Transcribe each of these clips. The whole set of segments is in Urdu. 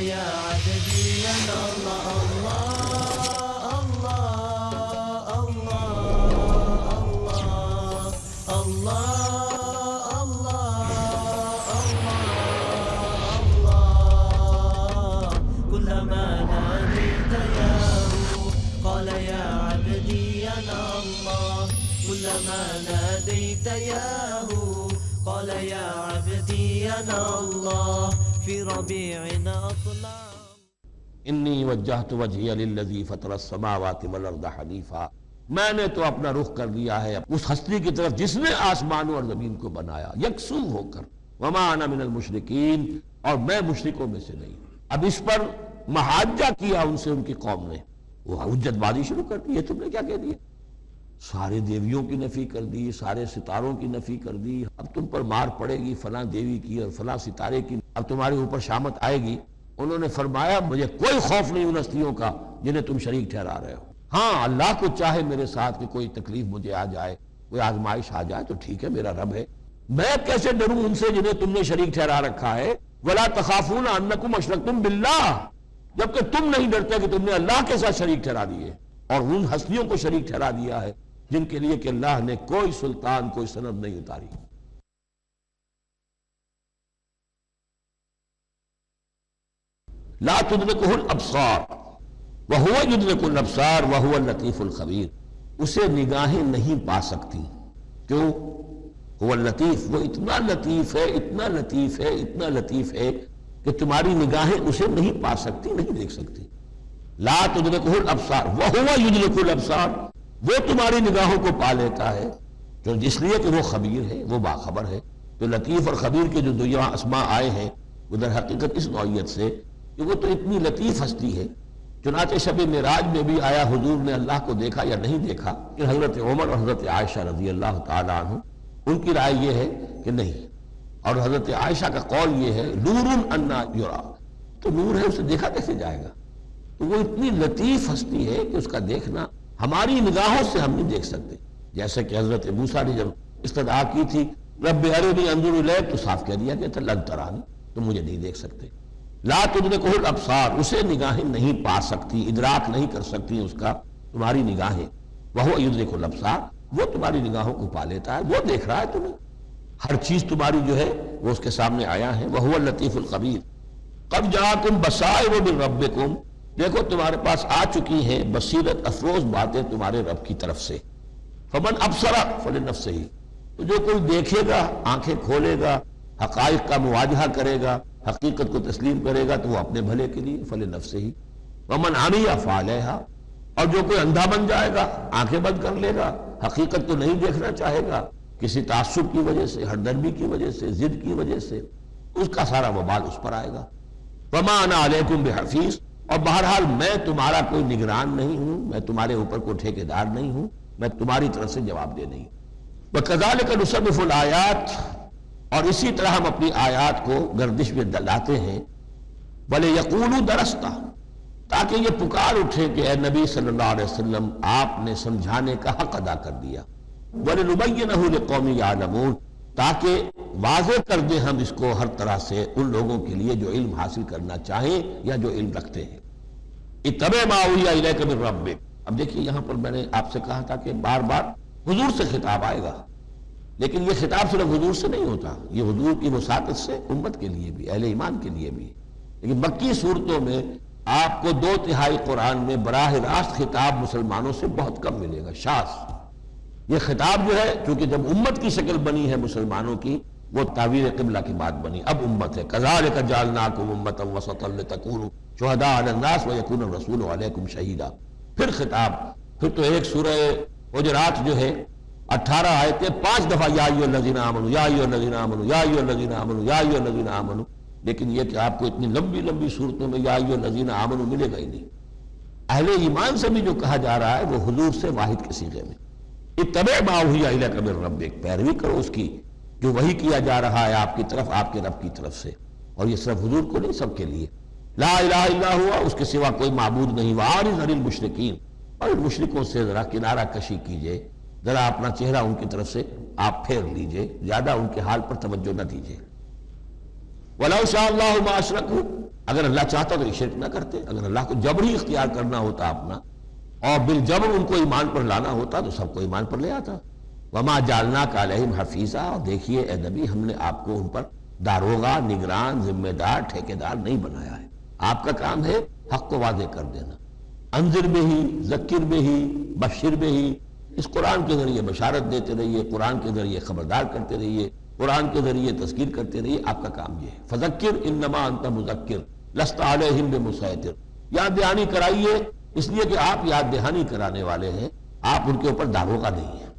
يا عددي أنا الله الله الله الله الله الله الله كلما ناديت ياه قال يا عبدي أنا الله كلما ناديت ياه قال يا عبدي أنا الله في ربيعنا أطلع انی وجہت وجہی للذی فطر السماوات والارض حنیفا، میں نے تو اپنا رخ کر دیا ہے اس ہستی کی طرف جس نے آسمانوں اور زمین کو بنایا یکسو ہو کر، وما انا من المشرکین، اور میں مشرکوں میں سے نہیں۔ اب اس پر محاجہ کیا ان سے ان کی قوم نے، وہ حجت بازی شروع کر دی، یہ تم نے کیا کہہ دیا؟ سارے دیویوں کی نفی کر دی، سارے ستاروں کی نفی کر دی، اب تم پر مار پڑے گی فلاں دیوی کی اور فلاں ستارے کی، اب تمہارے اوپر شامت آئے گی۔ انہوں نے فرمایا مجھے کوئی خوف نہیں ان ہستیوں کا جنہیں تم شریک ٹھہرا رہے ہو، ہاں اللہ کو چاہے میرے ساتھ کہ کوئی تکلیف مجھے آ جائے، کوئی آزمائش آ جائے تو ٹھیک ہے، میرا رب ہے، میں کیسے ڈروں ان سے جنہیں تم نے شریک ٹھہرا رکھا ہے؟ وَلَا تَخَافُونَ أَنَّكُمْ أَشْرَكْتُمْ بِاللَّهِ، جبکہ تم نہیں ڈرتے کہ تم نے اللہ کے ساتھ شریک ٹھہرا دیے اور ان ہستیوں کو شریک ٹھہرا دیا ہے جن کے لیے کہ اللہ نے کوئی سلطان کوئی سند نہیں اتاری۔ لا تدرکہ الابصار وہو یدرک الابصار وہو اللطیف الخبیر، اسے نگاہیں نہیں پا سکتی، کیوں؟ هو اللطیف، وہ اتنا لطیف ہے اتنا لطیف ہے اتنا لطیف ہے کہ تمہاری نگاہیں اسے نہیں پا سکتی، نہیں دیکھ سکتی۔ لا تدرکہ الابصار وہو یدرک الابصار، وہ تمہاری نگاہوں کو پا لیتا ہے، جو اس لیے کہ وہ خبیر ہے، وہ باخبر ہے۔ تو لطیف اور خبیر کے جو دو یہاں اسماء آئے ہیں وہ در حقیقت اس نوعیت سے کہ وہ تو اتنی لطیف ہستی ہے۔ چنانچہ شب معراج میں بھی آیا حضور نے اللہ کو دیکھا یا نہیں دیکھا، کہ حضرت عمر اور حضرت عائشہ رضی اللہ تعالیٰ عنہ ان کی رائے یہ ہے کہ نہیں، اور حضرت عائشہ کا قول یہ ہے نور انا یرا، تو نور ہے اسے دیکھا کیسے جائے گا؟ تو وہ اتنی لطیف ہستی ہے کہ اس کا دیکھنا ہماری نگاہوں سے ہم نہیں دیکھ سکتے۔ جیسے کہ حضرت موسیٰ نے جب استدعا کی تھی رب ارنی انظر الیک، تو صاف کہہ دیا کہ لن ترانی، تم مجھے نہیں دیکھ سکتے۔ لا تدرکہ الابصار، اسے نگاہیں نہیں پا سکتی، ادراک نہیں کر سکتی اس کا تمہاری نگاہیں، وہو یدرک الابصار، وہ تمہاری نگاہوں کو پا لیتا ہے، وہ دیکھ رہا ہے تمہیں، ہر چیز تمہاری جو ہے وہ اس کے سامنے آیا ہے۔ وہو اللطیف الخبیر۔ قد جاءکم بصائر من ربکم، دیکھو تمہارے پاس آ چکی ہیں بصیرت افروز باتیں تمہارے رب کی طرف سے۔ فمن ابصر فلنفسہ، تو جو کوئی دیکھے گا، آنکھیں کھولے گا، حقائق کا مواجہہ کرے گا، حقیقت کو تسلیم کرے گا تو وہ اپنے بھلے کے لیے، فلنفسہ ہی۔ ومن عمی فعلیہا، اور جو کوئی اندھا بن جائے گا، آنکھیں بند کر لے گا، حقیقت کو نہیں دیکھنا چاہے گا، کسی تعصب کی وجہ سے، ہردرمی کی وجہ سے، ضد کی وجہ سے، اس کا سارا وبال اس پر آئے گا۔ وما انا علیکم بحفیظ، اور بہرحال میں تمہارا کوئی نگران نہیں ہوں، میں تمہارے اوپر کوئی ٹھیکیدار نہیں ہوں، میں تمہاری طرف سے جواب دہ نہیں ہوں۔ وَكَذَلِكَ نُصَرِّفُ الْآيَاتِ، اور اسی طرح ہم اپنی آیات کو گردش میں لاتے ہیں۔ وَلِيَقُولُوا دَرَسْتَ، تاکہ یہ پکار اٹھے کہ اے نبی صلی اللہ علیہ وسلم آپ نے سمجھانے کا حق ادا کر دیا۔ وَلِنُبَيِّنَهُ لِقَوْمٍ يَعْلَمُونَ، تاکہ واضح کر دیں ہم اس کو ہر طرح سے ان لوگوں کے لیے جو علم حاصل کرنا چاہیں یا جو علم رکھتے ہیں۔ اتَّبِعْ مَا أُوحِیَ إِلَیْکَ مِن رَبِّکَ، اب دیکھیے یہاں پر میں نے آپ سے کہا تھا کہ بار بار حضور سے خطاب آئے گا، لیکن یہ خطاب صرف حضور سے نہیں ہوتا، یہ حضور کی وساطت سے امت کے لیے بھی، اہل ایمان کے لیے بھی۔ لیکن مکی صورتوں میں آپ کو 2/3 قرآن میں براہ راست خطاب مسلمانوں سے بہت کم ملے گا، شاذ۔ یہ خطاب جو ہے چونکہ جب امت کی شکل بنی ہے مسلمانوں کی، وہ تعبیر قبلہ کی بات بنی، اب امت ہے۔ کذالک جعلناکم امۃ وسطا لتکونوا شہداء علی الناس ویکون الرسول علیکم شہیدا، پھر خطاب، پھر تو ایک سورہ حجرات جو ہے 18 آیتیں 5 دفعہ یا ایھا الذین آمنوا یا ایھا الذین آمنوا یا ایھا الذین آمنوا یا ایھا الذین آمنوا، لیکن یہ کہ آپ کو اتنی لمبی لمبی صورتوں میں یا ایھا الذین آمنوا ملے گا ہی نہیں۔ اہل ایمان سے بھی جو کہا جا رہا ہے وہ حضور سے واحد کے صیغے میں، اتبع ما اوحی الیک من ربک، پیروی کرو اس کی جو وحی کیا جا رہا ہے آپ کی طرف، آپ کے رب کی طرف سے، اور یہ صرف حضور کو نہیں، سب کے لیے۔ لا الہ الا ہوا، اس کے سوا کوئی معبود نہیں، وَأَعْرِضْ عَنِ الْمُشْرِكِينَ، اور ان مشرکوں سے ذرا کنارہ کشی کیجئے، ذرا اپنا چہرہ ان کی طرف سے آپ پھیر لیجئے، زیادہ ان کے حال پر توجہ نہ دیجئے۔ وَلَوْ شَاءَ اللَّهُ مَا أَشْرَكُوا، اگر اللہ چاہتا تو یہ شرک نہ کرتے، اگر اللہ کو جبری اختیار کرنا ہوتا اپنا اور بالجبر ان کو ایمان پر لانا ہوتا تو سب کو ایمان پر لے آتا۔ وما جعلناک علیہم حفیظا، اور دیکھیے اے نبی ہم نے آپ کو ان پر داروغہ، نگران، ذمہ دار، ٹھیکیدار نہیں بنایا ہے۔ آپ کا کام ہے حق کو واضح کر دینا، انذر بہی، ذکر بہی، بشر بہی، اس قرآن کے ذریعے بشارت دیتے رہیے، قرآن کے ذریعے خبردار کرتے رہیے، قرآن کے ذریعے تذکیر کرتے رہیے، آپ کا کام یہ ہے۔ فذکر انما انت مذکر لست علیہم بمسیطر، یاد دہانی کرائیے، اس لیے کہ آپ یاد دہانی کرانے والے ہیں، آپ ان کے اوپر داروغہ نہیں ہیں۔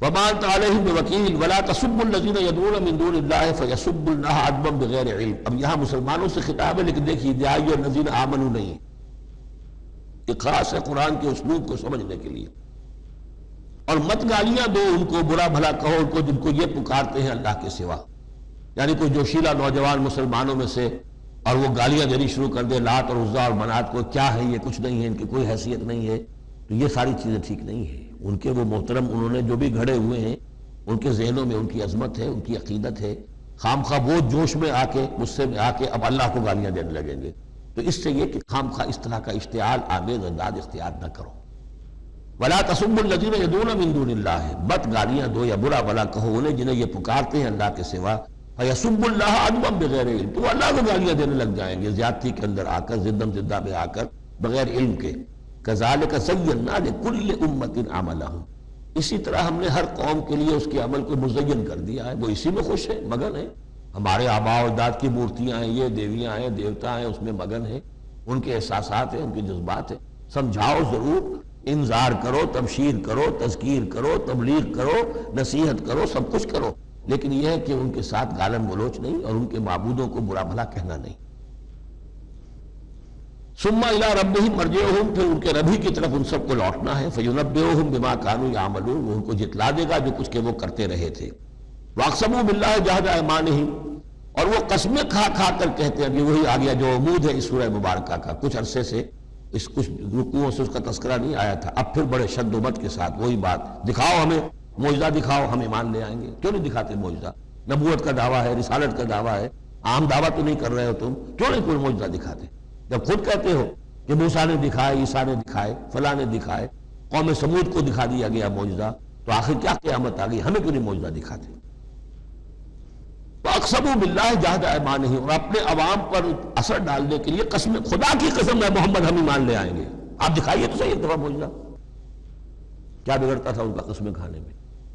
وما انت علیہم بوکیل ولا تسبوا الذین یدعون من دون اللہ فیسبوا اللہ عدوا بغیر علم۔ اب یہاں مسلمانوں سے خطاب ہے، لیکن دیکھیے یا ایھا الذین آمنوا نہیں، یہ خاص ہے قرآن کے اسلوب کو سمجھنے کے لیے۔ اور مت گالیاں دو ان کو، برا بھلا کہو ان کو جن کو یہ پکارتے ہیں اللہ کے سوا، یعنی کوئی جوشیلا نوجوان مسلمانوں میں سے اور وہ گالیاں دینی شروع کر دے لات اور عزا اور منات کو، کیا ہے یہ، کچھ نہیں ہے، ان کی کوئی حیثیت نہیں ہے، تو یہ ساری چیزیں ٹھیک نہیں ہے۔ ان کے وہ محترم انہوں نے جو بھی گھڑے ہوئے ہیں، ان کے ذہنوں میں ان کی عظمت ہے، ان کی عقیدت ہے، خام خواہ وہ جوش میں آ کے، غصے میں آ کے اب اللہ کو گالیاں دینے لگیں گے، تو اس سے یہ کہ خام خواہ اس طرح کا اشتعال آمیز انداز اختیار نہ کرو۔ ولا تسبوا الذین یدعون من دون اللہ، مت گالیاں دو یا برا بھلا کہو انہیں جنہیں یہ پکارتے ہیں اللہ کے سوا، فیسبوا اللہ عدوا بغیر علم، تو اللہ کو گالیاں دینے لگ جائیں گے زیادتی کے اندر آ کر، زدم زدہ میں آ کر، بغیر علم کے۔ کذالک زینا لکل امۃ عملہم، اسی طرح ہم نے ہر قوم کے لیے اس کے عمل کو مزین کر دیا ہے، وہ اسی میں خوش ہے، مگن ہے۔ ہمارے آباء و اجداد کی مورتیاں ہیں، یہ دیویاں ہیں، دیوتا ہیں، اس میں مگن ہیں، ان کے احساسات ہیں، ان کے جذبات ہیں۔ سمجھاؤ ضرور، انذار کرو، تبشیر کرو، تذکیر کرو، تبلیغ کرو، نصیحت کرو، سب کچھ کرو، لیکن یہ ہے کہ ان کے ساتھ گالن گلوچ نہیں اور ان کے معبودوں کو برا بھلا کہنا نہیں۔ ثم الی ربہم مرجعہم، پھر ان کے ربی کی طرف ان سب کو لوٹنا ہے، فینبئہم بما کانوا یعملون، وہ ان کو جتلا دے گا جو کچھ کہ وہ کرتے رہے تھے۔ واقسموا باللہ جہد ایمانہم، اور وہ قسمیں کھا کھا کر کہتے ہیں، یہ وہی آ گیا جو عمود ہے اس سورہ مبارکہ کا، کچھ عرصے سے اس کچھ رکوعوں سے اس کا تذکرہ نہیں آیا تھا، اب پھر بڑے شد و مت کے ساتھ وہی بات، دکھاؤ ہمیں معجزہ، دکھاؤ ہم ایمان لے آئیں گے۔ کیوں نہیں دکھاتے معجزہ؟ نبوت کا دعویٰ ہے، رسالت کا دعویٰ ہے، عام دعویٰ تو نہیں کر رہے ہو تم، کیوں نہیں کوئی معجزہ دکھاتے؟ جب خود کہتے ہو کہ موسیٰ نے دکھائے، عیسیٰ نے دکھائے، فلاں نے دکھائے، قوم سمود کو دکھا دیا گیا معجزہ، تو آخر کیا قیامت آ گئی، ہمیں کیوں نہیں معجزہ دکھاتے؟ وَأَقْسَمُوا بِاللَّهِ جَهْدَ أَيْمَانِهِمْ، اور اپنے عوام پر اثر ڈالنے کے لیے قسم، خدا کی قسم ہے محمد ہم ایمان لے آئیں گے، آپ دکھائیے تو صحیح ایک دفعہ معجزہ۔ کیا بگڑتا تھا ان کا قسمیں کھانے میں؟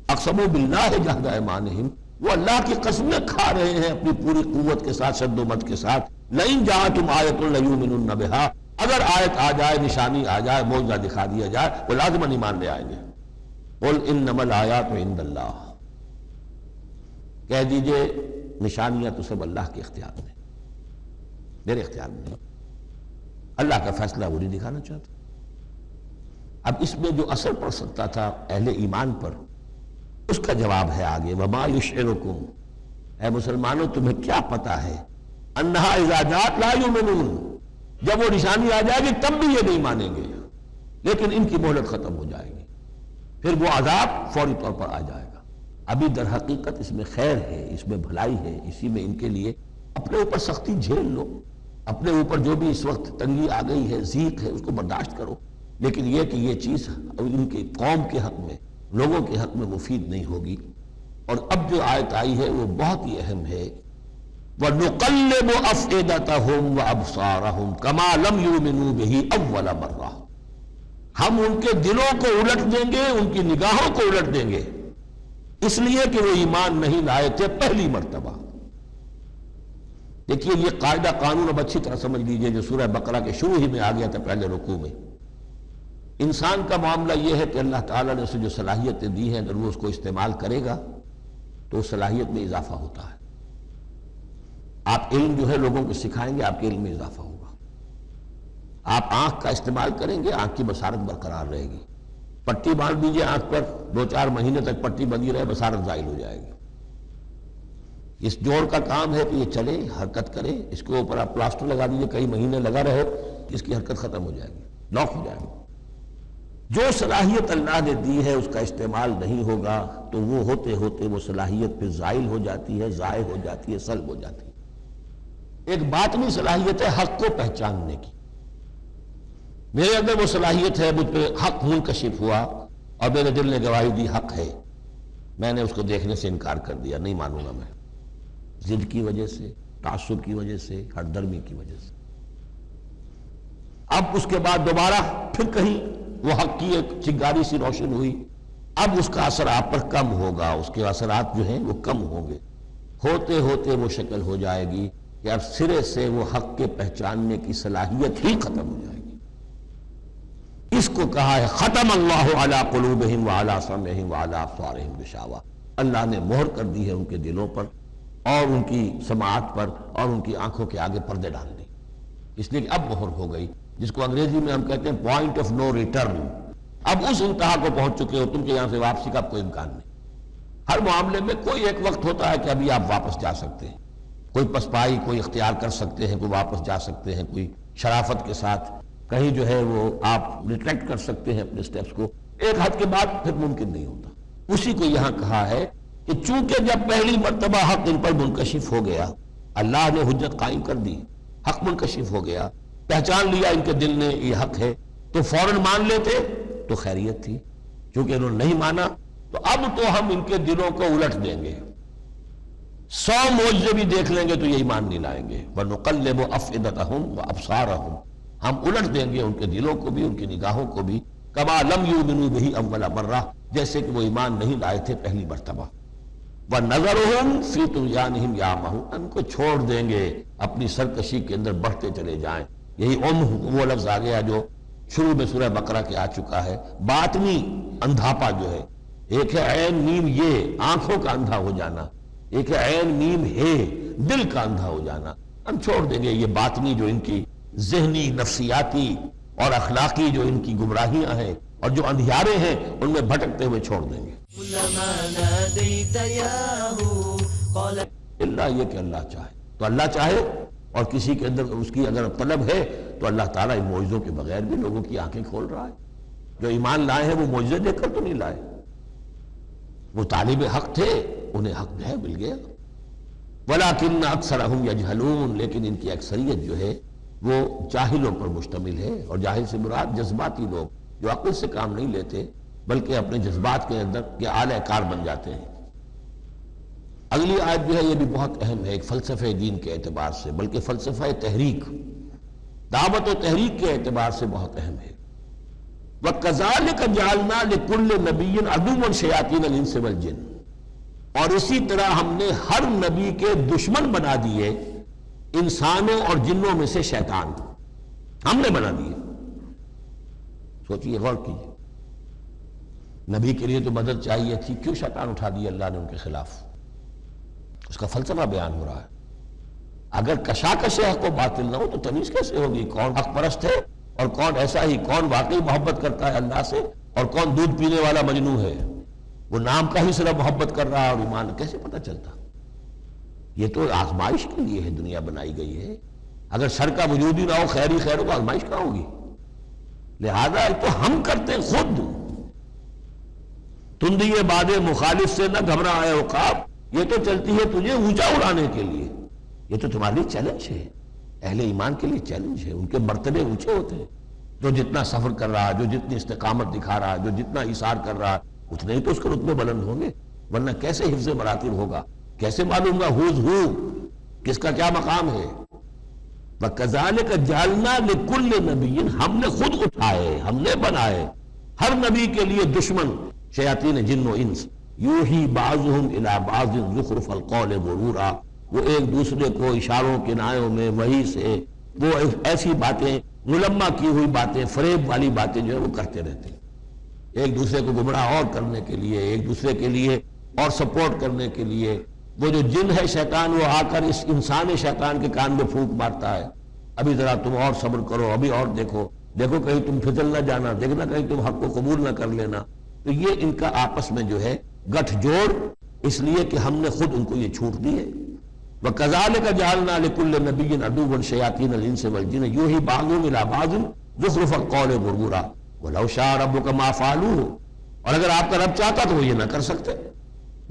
اقسموا باللہ جہد ایمانہم، وہ اللہ کی قسمیں کھا رہے ہیں اپنی پوری قوت کے ساتھ، شد و مت کے ساتھ۔ لئن جاءتم آیۃ لیؤمنن بہا، اگر آیت آ جائے، نشانی آ جائے، معجزہ دکھا دیا جائے، وہ لازماً ایمان لے آئیں گے۔ قل انما الآیات عند اللہ، کہہ دیجئے نشانیاں تو سب اللہ کے اختیار میں، میرے اختیار میں نہیں، اللہ کا فیصلہ وہ نہیں دکھانا چاہتا۔ اب اس میں جو اثر پڑ سکتا تھا اہل ایمان پر، اس کا جواب ہے آگے، وما یشعرکم، اے مسلمانوں تمہیں کیا پتا ہے، انہا اذا جاءت لا یؤمنون، جب وہ نشانی آ جائے گی تب بھی یہ نہیں مانیں گے، لیکن ان کی مہلت ختم ہو جائے گی، پھر وہ عذاب فوری طور پر آ جائے گا۔ ابھی در حقیقت اس میں خیر ہے، اس میں بھلائی ہے، اسی میں ان کے لیے اپنے اوپر سختی جھیل لو، اپنے اوپر جو بھی اس وقت تنگی آ گئی ہے، ضیق ہے، اس کو برداشت کرو، لیکن یہ کہ یہ چیز ان کی قوم کے حق میں، لوگوں کے حق میں مفید نہیں ہوگی۔ اور اب جو آیت آئی ہے وہ بہت ہی اہم ہے، وَنُقَلِّبُ أَفْئِدَتَهُمْ وَأَبْصَارَهُمْ كَمَا لَمْ يُؤْمِنُوا بِهِ أَوَّلَ مَرَّةٍ، ہم ان کے دلوں کو الٹ دیں گے، ان کی نگاہوں کو الٹ دیں گے، اس لیے کہ وہ ایمان نہیں لائے تھے پہلی مرتبہ۔ دیکھیے یہ قاعدہ قانون اب اچھی طرح سمجھ لیجئے جو سورہ بقرہ کے شروع ہی میں آ گیا تھا پہلے رکوع میں۔ انسان کا معاملہ یہ ہے کہ اللہ تعالیٰ نے اسے جو صلاحیتیں دی ہیں، اگر وہ اس کو استعمال کرے گا تو اس صلاحیت میں اضافہ ہوتا ہے۔ آپ علم جو ہے لوگوں کو سکھائیں گے، آپ کے علم میں اضافہ ہوگا۔ آپ آنکھ کا استعمال کریں گے، آنکھ کی بصارت برقرار رہے گی۔ پٹی باندھ دیجئے آنکھ پر، 2-4 مہینے تک پٹی بندھی رہے، بصارت زائل ہو جائے گی۔ اس جوڑ کا کام ہے کہ یہ چلے، حرکت کرے، اس کے اوپر آپ پلاسٹر لگا دیجئے، کئی مہینے لگا رہے، اس کی حرکت ختم ہو جائے گی، لاک ہو جائے گی۔ جو صلاحیت اللہ نے دی ہے اس کا استعمال نہیں ہوگا تو وہ ہوتے ہوتے وہ صلاحیت پھر زائل ہو جاتی ہے، ضائع ہو جاتی ہے، سلب ہو جاتی ہے۔ ایک باطنی صلاحیت ہے حق کو پہچاننے کی. میرے اندر وہ صلاحیت ہے، مجھ پہ حق منکشف ہوا اور میرے دل نے گواہی دی حق ہے، میں نے اس کو دیکھنے سے انکار کر دیا، نہیں مانوں گا میں، ضد کی وجہ سے، تعصب کی وجہ سے، ہردرمی کی وجہ سے. اب اس کے بعد دوبارہ پھر کہیں وہ حق کی ایک چنگاری سی روشن ہوئی، اب اس کا اثر آپ پر کم ہوگا، اس کے اثرات جو ہیں وہ کم ہوں گے، ہوتے ہوتے وہ شکل ہو جائے گی کہ اب سرے سے وہ حق کے پہچاننے کی صلاحیت ہی ختم ہو جائے گی. اس کو کہا ہے ختم اللہ علی قلوبہم وعلی سمعہم وعلی ابصارہم غشاوہ، اللہ نے مہر کر دی ہے ان کے دلوں پر اور ان کی سماعت پر اور ان کی آنکھوں کے آگے پردے ڈال دی، اس لیے کہ اب مہر ہو گئی، جس کو انگریزی میں ہم کہتے ہیں پوائنٹ آف نو ریٹرن. اب اس انتہا کو پہنچ چکے ہو تم کہ یہاں سے واپسی کا کوئی امکان نہیں. ہر معاملے میں کوئی ایک وقت ہوتا ہے کہ ابھی آپ واپس جا سکتے ہیں، کوئی پسپائی کوئی اختیار کر سکتے ہیں، کوئی واپس جا سکتے ہیں، کوئی شرافت کے ساتھ کہیں جو ہے وہ آپ ریٹریکٹ کر سکتے ہیں اپنے سٹیپس کو، ایک حد کے بعد پھر ممکن نہیں ہوتا. اسی کو یہاں کہا ہے کہ چونکہ جب پہلی مرتبہ حق ان پر منکشف ہو گیا، اللہ نے حجت قائم کر دی، حق منکشف ہو گیا، پہچان لیا ان کے دل نے یہ حق ہے، تو فوراً مان لیتے تو خیریت تھی. چونکہ انہوں نے نہیں مانا تو اب تو ہم ان کے دلوں کو الٹ دیں گے، 100 معجزے بھی دیکھ لیں گے تو یہ ایمان نہیں لائیں گے. وَنُقَلِّبُ أَفْئِدَتَهُمْ وَأَبْصَارَهُمْ، ہم الٹ دیں گے ان کے دلوں کو بھی، ان کی نگاہوں کو بھی، كَمَا لَمْ يُؤْمِنُوا بِهِ أَوَّلَ مَرَّةٍ، جیسے کہ وہ ایمان نہیں لائے تھے پہلی مرتبہ. وَنَذَرُهُمْ فِي طُغْيَانِهِمْ يَعْمَهُونَ، ان کو چھوڑ دیں گے اپنی سرکشی کے اندر بڑھتے چلے جائیں. یہی وہ لفظ آ گیا جو شروع میں سورہ بقرہ کے آ چکا ہے، باطنی اندھاپا جو ہے، ایک ہے عین میم یہ آنکھوں کا اندھا ہو جانا، ایک ہے عین میم ہے دل کا اندھا ہو جانا. ہم چھوڑ دیں گے یہ باطنی جو ان کی ذہنی نفسیاتی اور اخلاقی جو ان کی گمراہیاں ہیں اور جو اندھیارے ہیں ان میں بھٹکتے ہوئے چھوڑ دیں گے. كلما ناديت ياه قال اللہ یہ کہ اللہ چاہے تو اللہ چاہے، اور کسی کے اندر اس کی اگر طلب ہے تو اللہ تعالیٰ ان معجزوں کے بغیر بھی لوگوں کی آنکھیں کھول رہا ہے. جو ایمان لائے ہیں وہ معجزے دیکھ کر تو نہیں لائے، وہ طالب حق تھے، انہیں حق جو ہے مل گیا. وَلَكِنَّ أَكْثَرَهُمْ يَجْهَلُونَ، لیکن ان کی اکثریت جو ہے وہ جاہلوں پر مشتمل ہے، اور جاہل سے مراد جذباتی لوگ جو عقل سے کام نہیں لیتے بلکہ اپنے جذبات کے اندر کے آلہ کار بن جاتے ہیں. اگلی آیت جو ہے یہ بھی بہت اہم ہے، ایک فلسفہ دین کے اعتبار سے، بلکہ فلسفہ تحریک، دعوت و تحریک کے اعتبار سے بہت اہم ہے. وَكَذَلِكَ جَعَلْنَا لِكُلِّ نَبِيٍّ عَدُوًّا شَيَاطِينَ الْإِنسِ وَالْجِنِّ، اور اسی طرح ہم نے ہر نبی کے دشمن بنا دیے انسانوں اور جنوں میں سے شیطان، ہم نے بنا دیے. سوچئے، غور کیجئے، نبی کے لیے تو مدد چاہیے تھی، کیوں شیطان اٹھا دیا اللہ نے ان کے خلاف؟ اس کا فلسفہ بیان ہو رہا ہے. اگر کشاکش حق و باطل نہ ہو تو تمیز کیسے ہوگی کون حق پرست ہے اور کون ایسا ہی، کون واقعی محبت کرتا ہے اللہ سے اور کون دودھ پینے والا مجنوں ہے؟ وہ نام کا ہی صرف محبت کر رہا ہے اور ایمان کیسے پتہ چلتا؟ یہ تو آزمائش کے لیے ہے، دنیا بنائی گئی ہے. اگر شر کا وجود ہی نہ ہو، خیر ہی خیر ہو، تو آزمائش کہاں ہوگی؟ لہذا تو ہم کرتے خود. تندی باد مخالف سے نہ گھبرا ہے عقاب، یہ تو چلتی ہے تجھے اونچا اڑانے کے لیے. یہ تو تمہارے لیے چیلنج ہے، اہل ایمان کے لیے چیلنج ہے. ان کے مرتبے اونچے ہوتے ہیں. جو جتنا سفر کر رہا ہے، جو جتنی استقامت دکھا رہا ہے، جو جتنا ایثار کر رہا ہے، اتنے ہی تو اس کے رتبے بلند ہوں گے. ورنہ کیسے حفظ مراتب ہوگا؟ کیسے معلوم گا ہوز ہو کس کا کیا مقام ہے؟ وَكَذَلِكَ جَعَلْنَا لِكُلِّ نَبِيٍّ، ہم نے خود اٹھائے، ہم نے بنائے ہر نبی کے لیے دشمن شیاطین جن و انس. یوحی بعضهم الی بعض زخرف القول غرورا، وہ ایک دوسرے کو اشاروں کنایوں میں وحی سے وہ ایسی باتیں، ملمہ کی ہوئی باتیں، فریب والی باتیں جو ہے وہ کرتے رہتے ہیں، ایک دوسرے کو گمراہ اور کرنے کے لیے، ایک دوسرے کے لیے اور سپورٹ کرنے کے لیے. وہ جو جن ہے شیطان، وہ آ کر اس انسان شیطان کے کان میں پھونک مارتا ہے، ابھی ذرا تم اور صبر کرو، ابھی اور دیکھو کہیں تم پھسل نہ جانا، دیکھنا کہیں تم حق کو قبول نہ کر لینا. تو یہ ان کا آپس میں جو ہے گٹھ جوڑ، اس لیے کہ ہم نے خود ان کو یہ چھوٹ دی ہے. وَكَذَلِكَ جَعَلْنَا لِكُلِّ نَبِيٍّ عَدُوًّا شَيَاطِينَ الْإِنسِ وَالْجِنِّ يُوحِي بَعْضُهُمْ إِلَىٰ بَعْضٍ زُخْرُفَ الْقَوْلِ غُرُورًا وَلَوْ شَاءَ رَبُّكَ مَا فَعَلُوهُ، اور اگر آپ کا رب چاہتا تو وہ یہ نہ کر سکتے.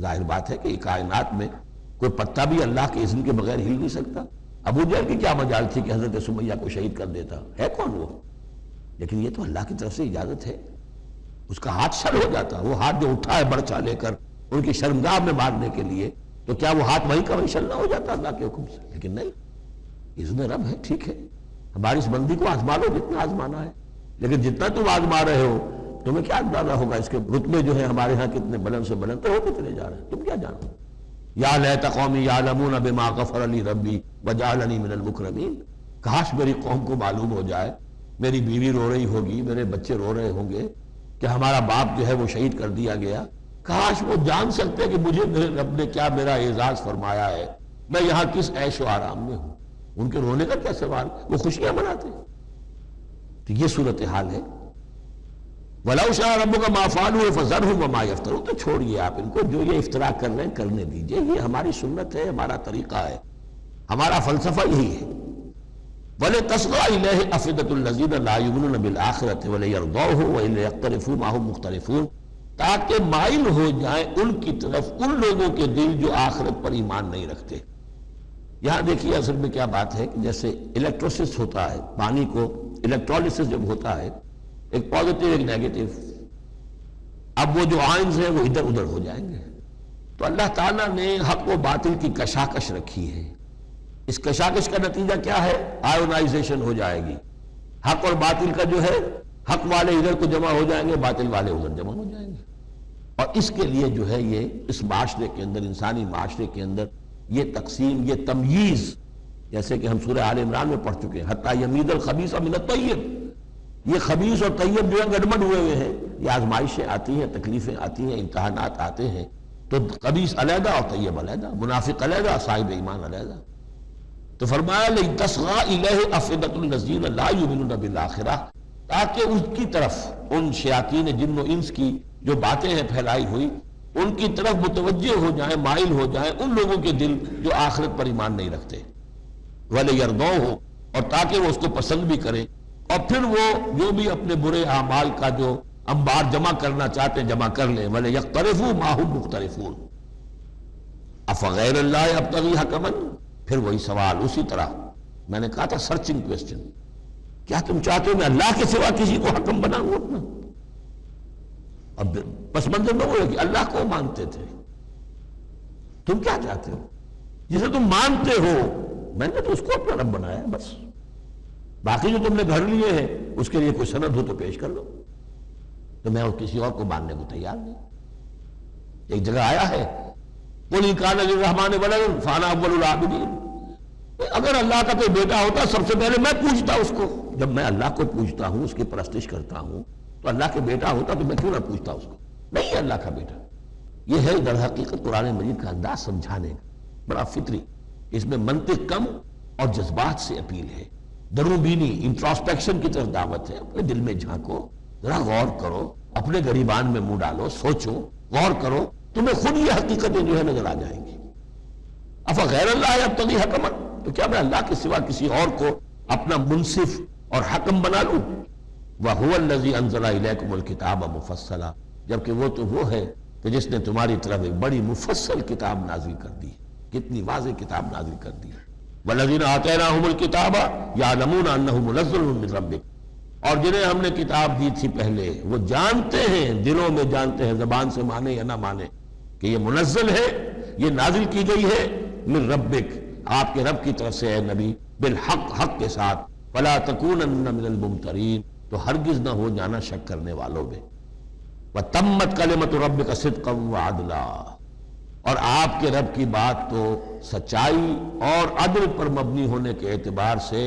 ظاہر بات ہے کہ کائنات میں کوئی پتا بھی اللہ کے اذن کے بغیر ہل نہیں سکتا. ابو جہل کی کیا مجال تھی کہ حضرت سمیہ کو شہید کر دیتا؟ ہے کون وہ؟ لیکن یہ تو اللہ کی طرف سے اجازت ہے، اس کا ہاتھ شر ہو جاتا، وہ ہاتھ جو اٹھا ہے برچا لے کر ان کی شرمگاہ میں مارنے کے لیے، تو کیا وہ ہاتھ وہیں کا وہیں شل نہ ہو جاتا اللہ کے حکم سے؟ لیکن نہیں، اذن رب ہے، ٹھیک ہے، ہماری اس بندی کو آزما لو جتنا آزمانا ہے، لیکن جتنا تم آزما رہے ہو تمہیں کیا اندازہ ہوگا اس کے رتبے جو ہیں ہمارے ہاں کتنے بلند سے بلند تو ہوتے چلے جا رہے ہیں، تم کیا جانو؟ یا لیت قومی یعلمون بما غفر لی ربی وجعلنی من المکرمین، کاش میری قوم کو معلوم ہو جائے، میری بیوی رو رہی ہوگی، میرے بچے رو رہے ہوں گے کہ ہمارا باپ جو ہے وہ شہید کر دیا گیا، کاش وہ جان سکتے کہ مجھے میرے رب نے کیا میرا اعزاز فرمایا ہے، میں یہاں کس عیش و آرام میں ہوں، ان کے رونے کا کیا سوال، وہ خوشیاں مناتے ہیں۔ تو یہ صورتحال ہے۔ وَلَوْ شَاءَ رَبُّكَ مَا فَعَلُوهُ فَذَرْهُمْ وَمَا يَفْتَرُونَ، تو چھوڑیے آپ ان کو، جو یہ افتراء کر رہے ہیں کرنے دیجئے، یہ ہماری سنت ہے، ہمارا طریقہ ہے، ہمارا فلسفہ یہی ہے۔ وَلِتَصْغَىٰ إِلَيْهِ أَفْئِدَةُ الَّذِينَ لَا يُؤْمِنُونَ بِالْآخِرَةِ وَلِيَرْضَوْهُ وَلِيَقْتَرِفُوا مَا هُمْ مُقْتَرِفُونَ، تاکہ مائل ہو جائیں ان کی طرف ان لوگوں کے دل جو آخرت پر ایمان نہیں رکھتے۔ یہاں دیکھیے اصل میں کیا بات ہے کہ جیسے الیکٹروسس ہوتا ہے، پانی کو الیکٹرولسس جب ہوتا ہے، ایک پازیٹیو ایک نیگیٹو، اب وہ جو آئنز ہیں وہ ادھر ادھر ہو جائیں گے، تو اللہ تعالیٰ نے حق و باطل کی کشاکش رکھی ہے، اس کشاکش کا نتیجہ کیا ہے؟ آئونائزیشن ہو جائے گی، حق اور باطل کا جو ہے، حق والے ادھر کو جمع ہو جائیں گے، باطل والے ادھر جمع ہو جائیں گے، اور اس کے لیے جو ہے یہ اس معاشرے کے اندر، انسانی معاشرے کے اندر یہ تقسیم، یہ تمییز، جیسے کہ ہم سورہ آل عمران میں پڑھ چکے ہیں، حتی یمیز الخبیث من الطیب، یہ خبیث اور طیب جو ہے گڑبڑ ہوئے ہوئے ہیں، یہ آزمائشیں آتی ہیں، تکلیفیں آتی ہیں، امتحانات آتے ہیں، تو خبیث علیحدہ اور طیب علیحدہ، منافق علیحدہ، صاحب ایمان علیحدہ۔ تو فرمایا لِتَصْغَىٰ إِلَيْهِ أَفْئِدَةُ الَّذِينَ لَا يُؤْمِنُونَ بِالْآخِرَةِ، تاکہ اس کی طرف ان شیاطین جن و انس کی جو باتیں ہیں پھیلائی ہوئی، ان کی طرف متوجہ ہو جائیں، مائل ہو جائیں ان لوگوں کے دل جو آخرت پر ایمان نہیں رکھتے، وَلِيَرْضَوْهُ، اور تاکہ وہ اس کو پسند بھی کریں، اور پھر وہ جو بھی اپنے برے اعمال کا جو انبار جمع کرنا چاہتے ہیں جمع کر لیں، وَلِيَقْتَرِفُوا مَا هُمْ مُقْتَرِفُونَ أَفَغَيْرَ اللَّهِ أَبْتَغِي حَكَمًا، پھر وہی سوال اسی طرح میں نے کہا تھا، سرچنگ کویسچن، کیا تم چاہتے ہو میں اللہ کے سوا کسی کو حکم بناؤں اپنا؟ اب پس منظر میں وہ ہے کہ اللہ کو مانتے تھے، تم کیا چاہتے ہو؟ جسے تم مانتے ہو میں نے تو اس کو اپنا رب بنایا ہے، بس باقی جو تم نے گھر لیے ہیں اس کے لیے کوئی سند ہو تو پیش کر لو، تو میں کسی اور کو ماننے کو تیار نہیں۔ ایک جگہ آیا ہے قُلْ إِنْ كَانَ لِلرَّحْمَٰنِ وَلَدٌ فَأَنَا أَوَّلُ الْعَابِدِينَ، اگر اللہ کا کوئی بیٹا ہوتا سب سے پہلے میں پوچھتا اس کو، جب میں اللہ کو پوچھتا ہوں، اس کی پرستش کرتا ہوں، تو اللہ کے بیٹا ہوتا تو میں کیوں نہ پوچھتا اس کو؟ نہیں ہے اللہ کا بیٹا۔ یہ ہے در حقیقت قرآن مجید کا انداز سمجھانے کا، بڑا فطری، اس میں منطق کم اور جذبات سے اپیل ہے، درو بینی، انٹراسپیکشن کی طرف دعوت ہے، اپنے دل میں جھانکو، ذرا غور کرو، اپنے گریبان میں منہ ڈالو، سوچو، غور کرو، تمہیں خود یہ حقیقتیں جو ہے نظر آ جائیں گی۔ افغیر اللہ ابتغی حکما، تو کیا میں اللہ کے سوا کسی اور کو اپنا منصف اور حکم بنا لوں؟ وَهُوَ الَّذِي أَنزَلَ إِلَيْكُمُ الْكِتَابَ مُفَصَّلًا، جبکہ وہ تو وہ ہے کہ جس نے تمہاری طرف ایک بڑی مفصل کتاب نازل کر دی، کتنی واضح کتاب نازل کر دی۔ وَالَّذِينَ آتَيْنَاهُمُ الْكِتَابَ يَعْلَمُونَ أَنَّهُ مُنَزَّلٌ مِّن رَّبِّكَ، اور جنہیں ہم نے کتاب دی تھی پہلے وہ جانتے ہیں، دلوں میں جانتے ہیں، زبان سے مانے یا نہ مانے، کہ یہ منزل ہے، یہ نازل کی گئی ہے من ربک، آپ کے رب کی طرف سے اے نبی، بالحق، حق کے ساتھ، فلا تکونن من الممترین، تو ہرگز نہ ہو جانا شک کرنے والوں میں، وتمت کلمۃ ربک صدقا وعدلا، اور آپ کے رب کی بات تو سچائی اور عدل پر مبنی ہونے کے اعتبار سے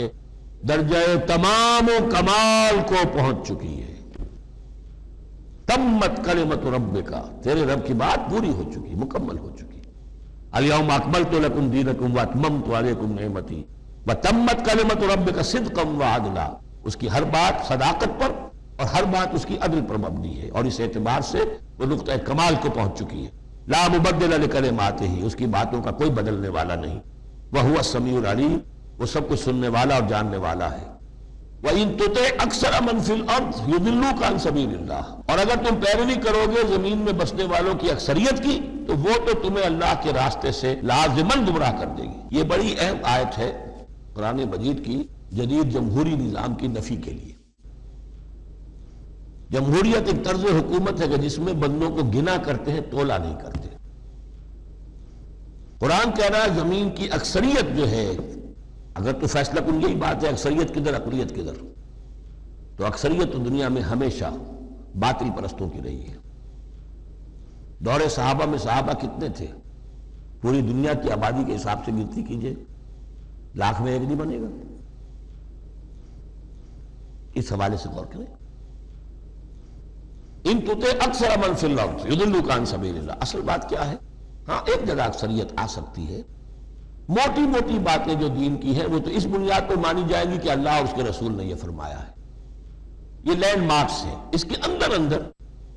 درجہ تمام و کمال کو پہنچ چکی ہے۔ تمت کلمۃ ربک، تیرے رب کی بات پوری ہو چکی، مکمل ہو چکی۔ الیوم اکملت لکم دینکم واتممت علیکم نعمتی وتمت کلمۃ ربک صدقا وعدلا، اس کی ہر بات صداقت پر اور ہر بات اس کی عدل پر مبنی ہے، اور اس اعتبار سے وہ نقطہ کمال کو پہنچ چکی ہے۔ لا مبدل لکلماتہ، اس کی باتوں کا کوئی بدلنے والا نہیں۔ وہو السمیع العلیم، وہ سب کچھ سننے والا اور جاننے والا ہے۔ وَإِن تُطِعْ أَكْثَرَ مَنْ فِي الْأَرْضِ يُضِلُّوكَ عَنْ سَبِيلِ اللَّهِ، اور اگر تم پیروی کرو گے زمین میں بسنے والوں کی اکثریت کی، تو وہ تو تمہیں اللہ کے راستے سے لازماً گمراہ کر دے گی۔ یہ بڑی اہم آیت ہے، قرآن مجید کی جدید جمہوری نظام کی نفی کے لیے۔ جمہوریت ایک طرز حکومت ہے کہ جس میں بندوں کو گنا کرتے ہیں، تولا نہیں کرتے۔ قرآن کہہ رہا ہے زمین کی اکثریت جو ہے، اگر تو فیصلہ کن یہی بات ہے اکثریت کدھر اقلیت کدھر، تو اکثریت تو دنیا میں ہمیشہ باطل پرستوں کی رہی ہے۔ دور صحابہ میں صحابہ کتنے تھے؟ پوری دنیا کی آبادی کے حساب سے گنتی کیجئے، لاکھ میں ایک نہیں بنے گا۔ اس حوالے سے غور کریں۔ ان تطع اکثر من فی الارض یضلوک عن سبیل اللہ، اصل بات کیا ہے؟ ہاں ایک جگہ اکثریت آ سکتی ہے، موٹی موٹی باتیں جو دین کی ہیں وہ تو اس بنیاد پر مانی جائیں گی کہ اللہ اور اس کے رسول نے یہ فرمایا ہے، یہ لینڈ مارکس ہے۔ اس کے اندر اندر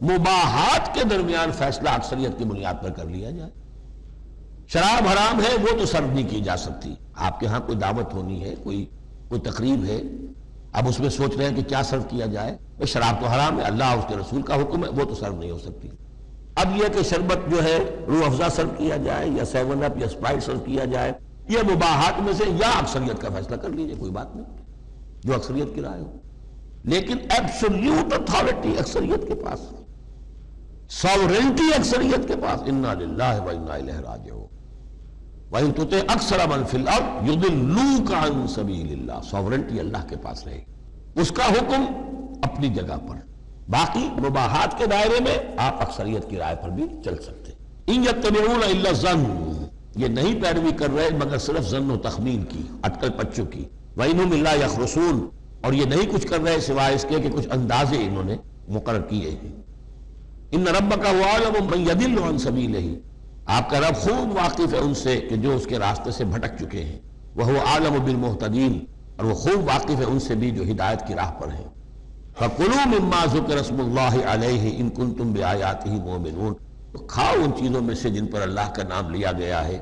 مباحات کے درمیان فیصلہ اکثریت کی بنیاد پر کر لیا جائے۔ شراب حرام ہے وہ تو سرو نہیں کی جا سکتی۔ آپ کے ہاں کوئی دعوت ہونی ہے، کوئی تقریب ہے، اب اس میں سوچ رہے ہیں کہ کیا سرو کیا جائے، شراب تو حرام ہے، اللہ اور اس کے رسول کا حکم ہے، وہ تو سرو نہیں ہو سکتی۔ اب یہ کہ شربت جو ہے روح افزا سرو کیا جائے یا 7 اپ یا اسپرائٹ سرو کیا جائے، یہ مباحات میں سے یا اکثریت کا فیصلہ کر لیجیے، کوئی بات نہیں، جو اکثریت کی رائے ہو۔ لیکن ایبسولوٹ اتھارٹی اکثریت کے پاس، ساورنٹی اکثریت کے پاس، انا للہ و انا الیہ راجعون۔ وَإِن تُطِعْ أَكْثَرَ مَن فِي الْأَرْضِ يُضِلُّوكَ عَن سَبِيلِ اللَّهِ، ساورنٹی اللہ کے پاس رہے، اس کا حکم اپنی جگہ پر، باقی مباحات کے دائرے میں آپ اکثریت کی رائے پر بھی چل سکتے۔ إِن يَتَّبِعُونَ إِلَّا الظَّنَّ، یہ نہیں پیروی کر رہے مگر صرف ظن و تخمین کی، اٹکل پچوں کی۔ وَإِنْ هُمْ إِلَّا يَخْرُصُونَ، اور یہ نہیں کچھ کر رہے سوائے اس کے کہ کچھ اندازے انہوں نے مقرر کیے ہیں۔ إِنَّ رَبَّكَ هُوَ أَعْلَمُ مَن يَضِلُّ عَن سَبِيلِهِ، آپ کا رب خوب واقف ہے ان سے کہ جو اس کے راستے سے بھٹک چکے ہیں۔ وَهُوَ أَعْلَمُ بِالْمُهْتَدِينَ، اور وہ خوب واقف ہے ان سے بھی جو ہدایت کی راہ پر ہیں۔ فَكُلُوا مِمَّا ذُكِرَ اسْمُ اللَّهِ عَلَيْهِ إِن كُنتُم بِآيَاتِهِ مُؤْمِنُونَ، تو کھاؤ ان چیزوں میں سے جن پر اللہ کا نام لیا گیا ہے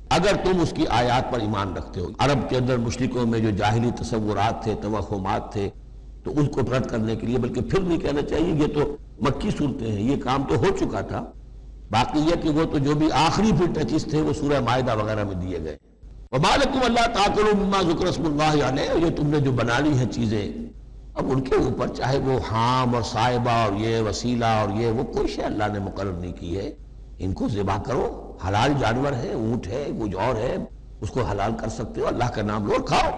اگر تم اس کی آیات پر ایمان رکھتے ہو۔ عرب کے اندر مشرکوں میں جو جاہلی تصورات تھے، توہمات تھے، تو ان کو رد کرنے کے لیے، بلکہ پھر نہیں کہنا چاہیے یہ تو مکی صورتیں ہیں، یہ کام تو ہو چکا تھا، باقی یہ کہ وہ تو جو بھی آخری پھر ٹچز تھے وہ سورہ مائدہ وغیرہ میں دیے گئے۔ وَمَا لَكُمْ أَلَّا تَأْكُلُوا مِمَّا ذُكِرَ اسْمُ اللَّهِ عَلَيْهِ، یہ تم نے جو بنا لی ہیں چیزیں، اب ان کے اوپر چاہے وہ حام اور صائبہ اور یہ وسیلہ اور یہ وہ کوئی شے اللہ نے مقرر نہیں کی ہے، ان کو ذبح کرو، حلال جانور ہے، اونٹ ہے، کچھ اور ہے، اس کو حلال کر سکتے ہو، اللہ کا نام لو اور کھاؤ۔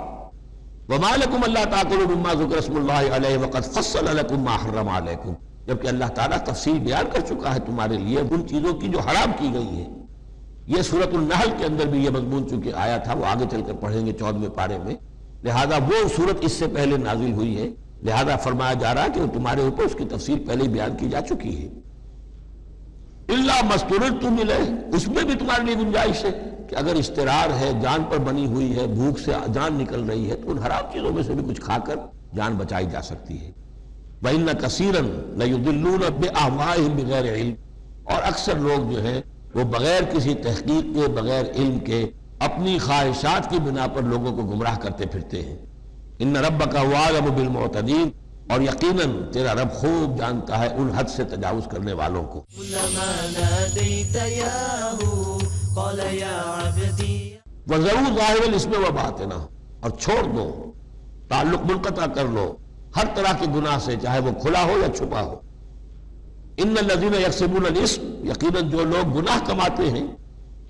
وَمَا لَكُمْ أَلَّا تَأْكُلُوا مِمَّا ذُكِرَ اسْمُ اللَّهِ عَلَيْهِ وَقَدْ فَصَّلَ لَكُمْ مَا حَرَّمَ عَلَيْكُمْ، جبکہ اللہ تعالیٰ تفصیل بیان کر چکا ہے تمہارے لیے ان چیزوں کی جو حرام کی گئی ہیں۔ یہ سورۃ النحل کے اندر بھی یہ مضمون چونکہ آیا تھا، وہ آگے چل کر پڑھیں گے 14ویں پارے میں، لہذا وہ سورت اس سے پہلے نازل ہوئی ہے، لہذا فرمایا جا رہا ہے کہ تمہارے اوپر اس کی تفصیل پہلے ہی بیان کی جا چکی ہے۔ اِلَّا مَا اضْطُرِرْتُمْ إِلَيْهِ، اس میں بھی تمہارے لیے گنجائش ہے کہ اگر اضطرار ہے، جان پر بنی ہوئی ہے، بھوک سے جان نکل رہی ہے، تو ان حرام چیزوں میں سے بھی کچھ کھا کر جان بچائی جا سکتی ہے۔ وَإِنَّ كَثِيرًا لَيُضِلُّونَ بِأَهْوَائِهِمْ بِغَيْرِ عِلْمٍ، اور اکثر لوگ جو ہیں وہ بغیر کسی تحقیق کے، بغیر علم کے، اپنی خواہشات کی بنا پر لوگوں کو گمراہ کرتے پھرتے ہیں۔ إِنَّ رَبَّكَ هُوَ أَعْلَمُ بِالْمُعْتَدِينَ، اور یقیناً تیرا رب خوب جانتا ہے ان حد سے تجاوز کرنے والوں کو۔ كلما ناديت ياه قال يا عبدي، وَذَرُوا ظَاهِرَ الْإِثْمِ وَبَاطِنَهُ، اور چھوڑ دو، تعلق منقطع کر لو ہر طرح کے گناہ سے، چاہے وہ کھلا ہو یا چھپا ہو۔ ان الذين يكسبون الاسم، یقیناً جو لوگ گناہ کماتے ہیں،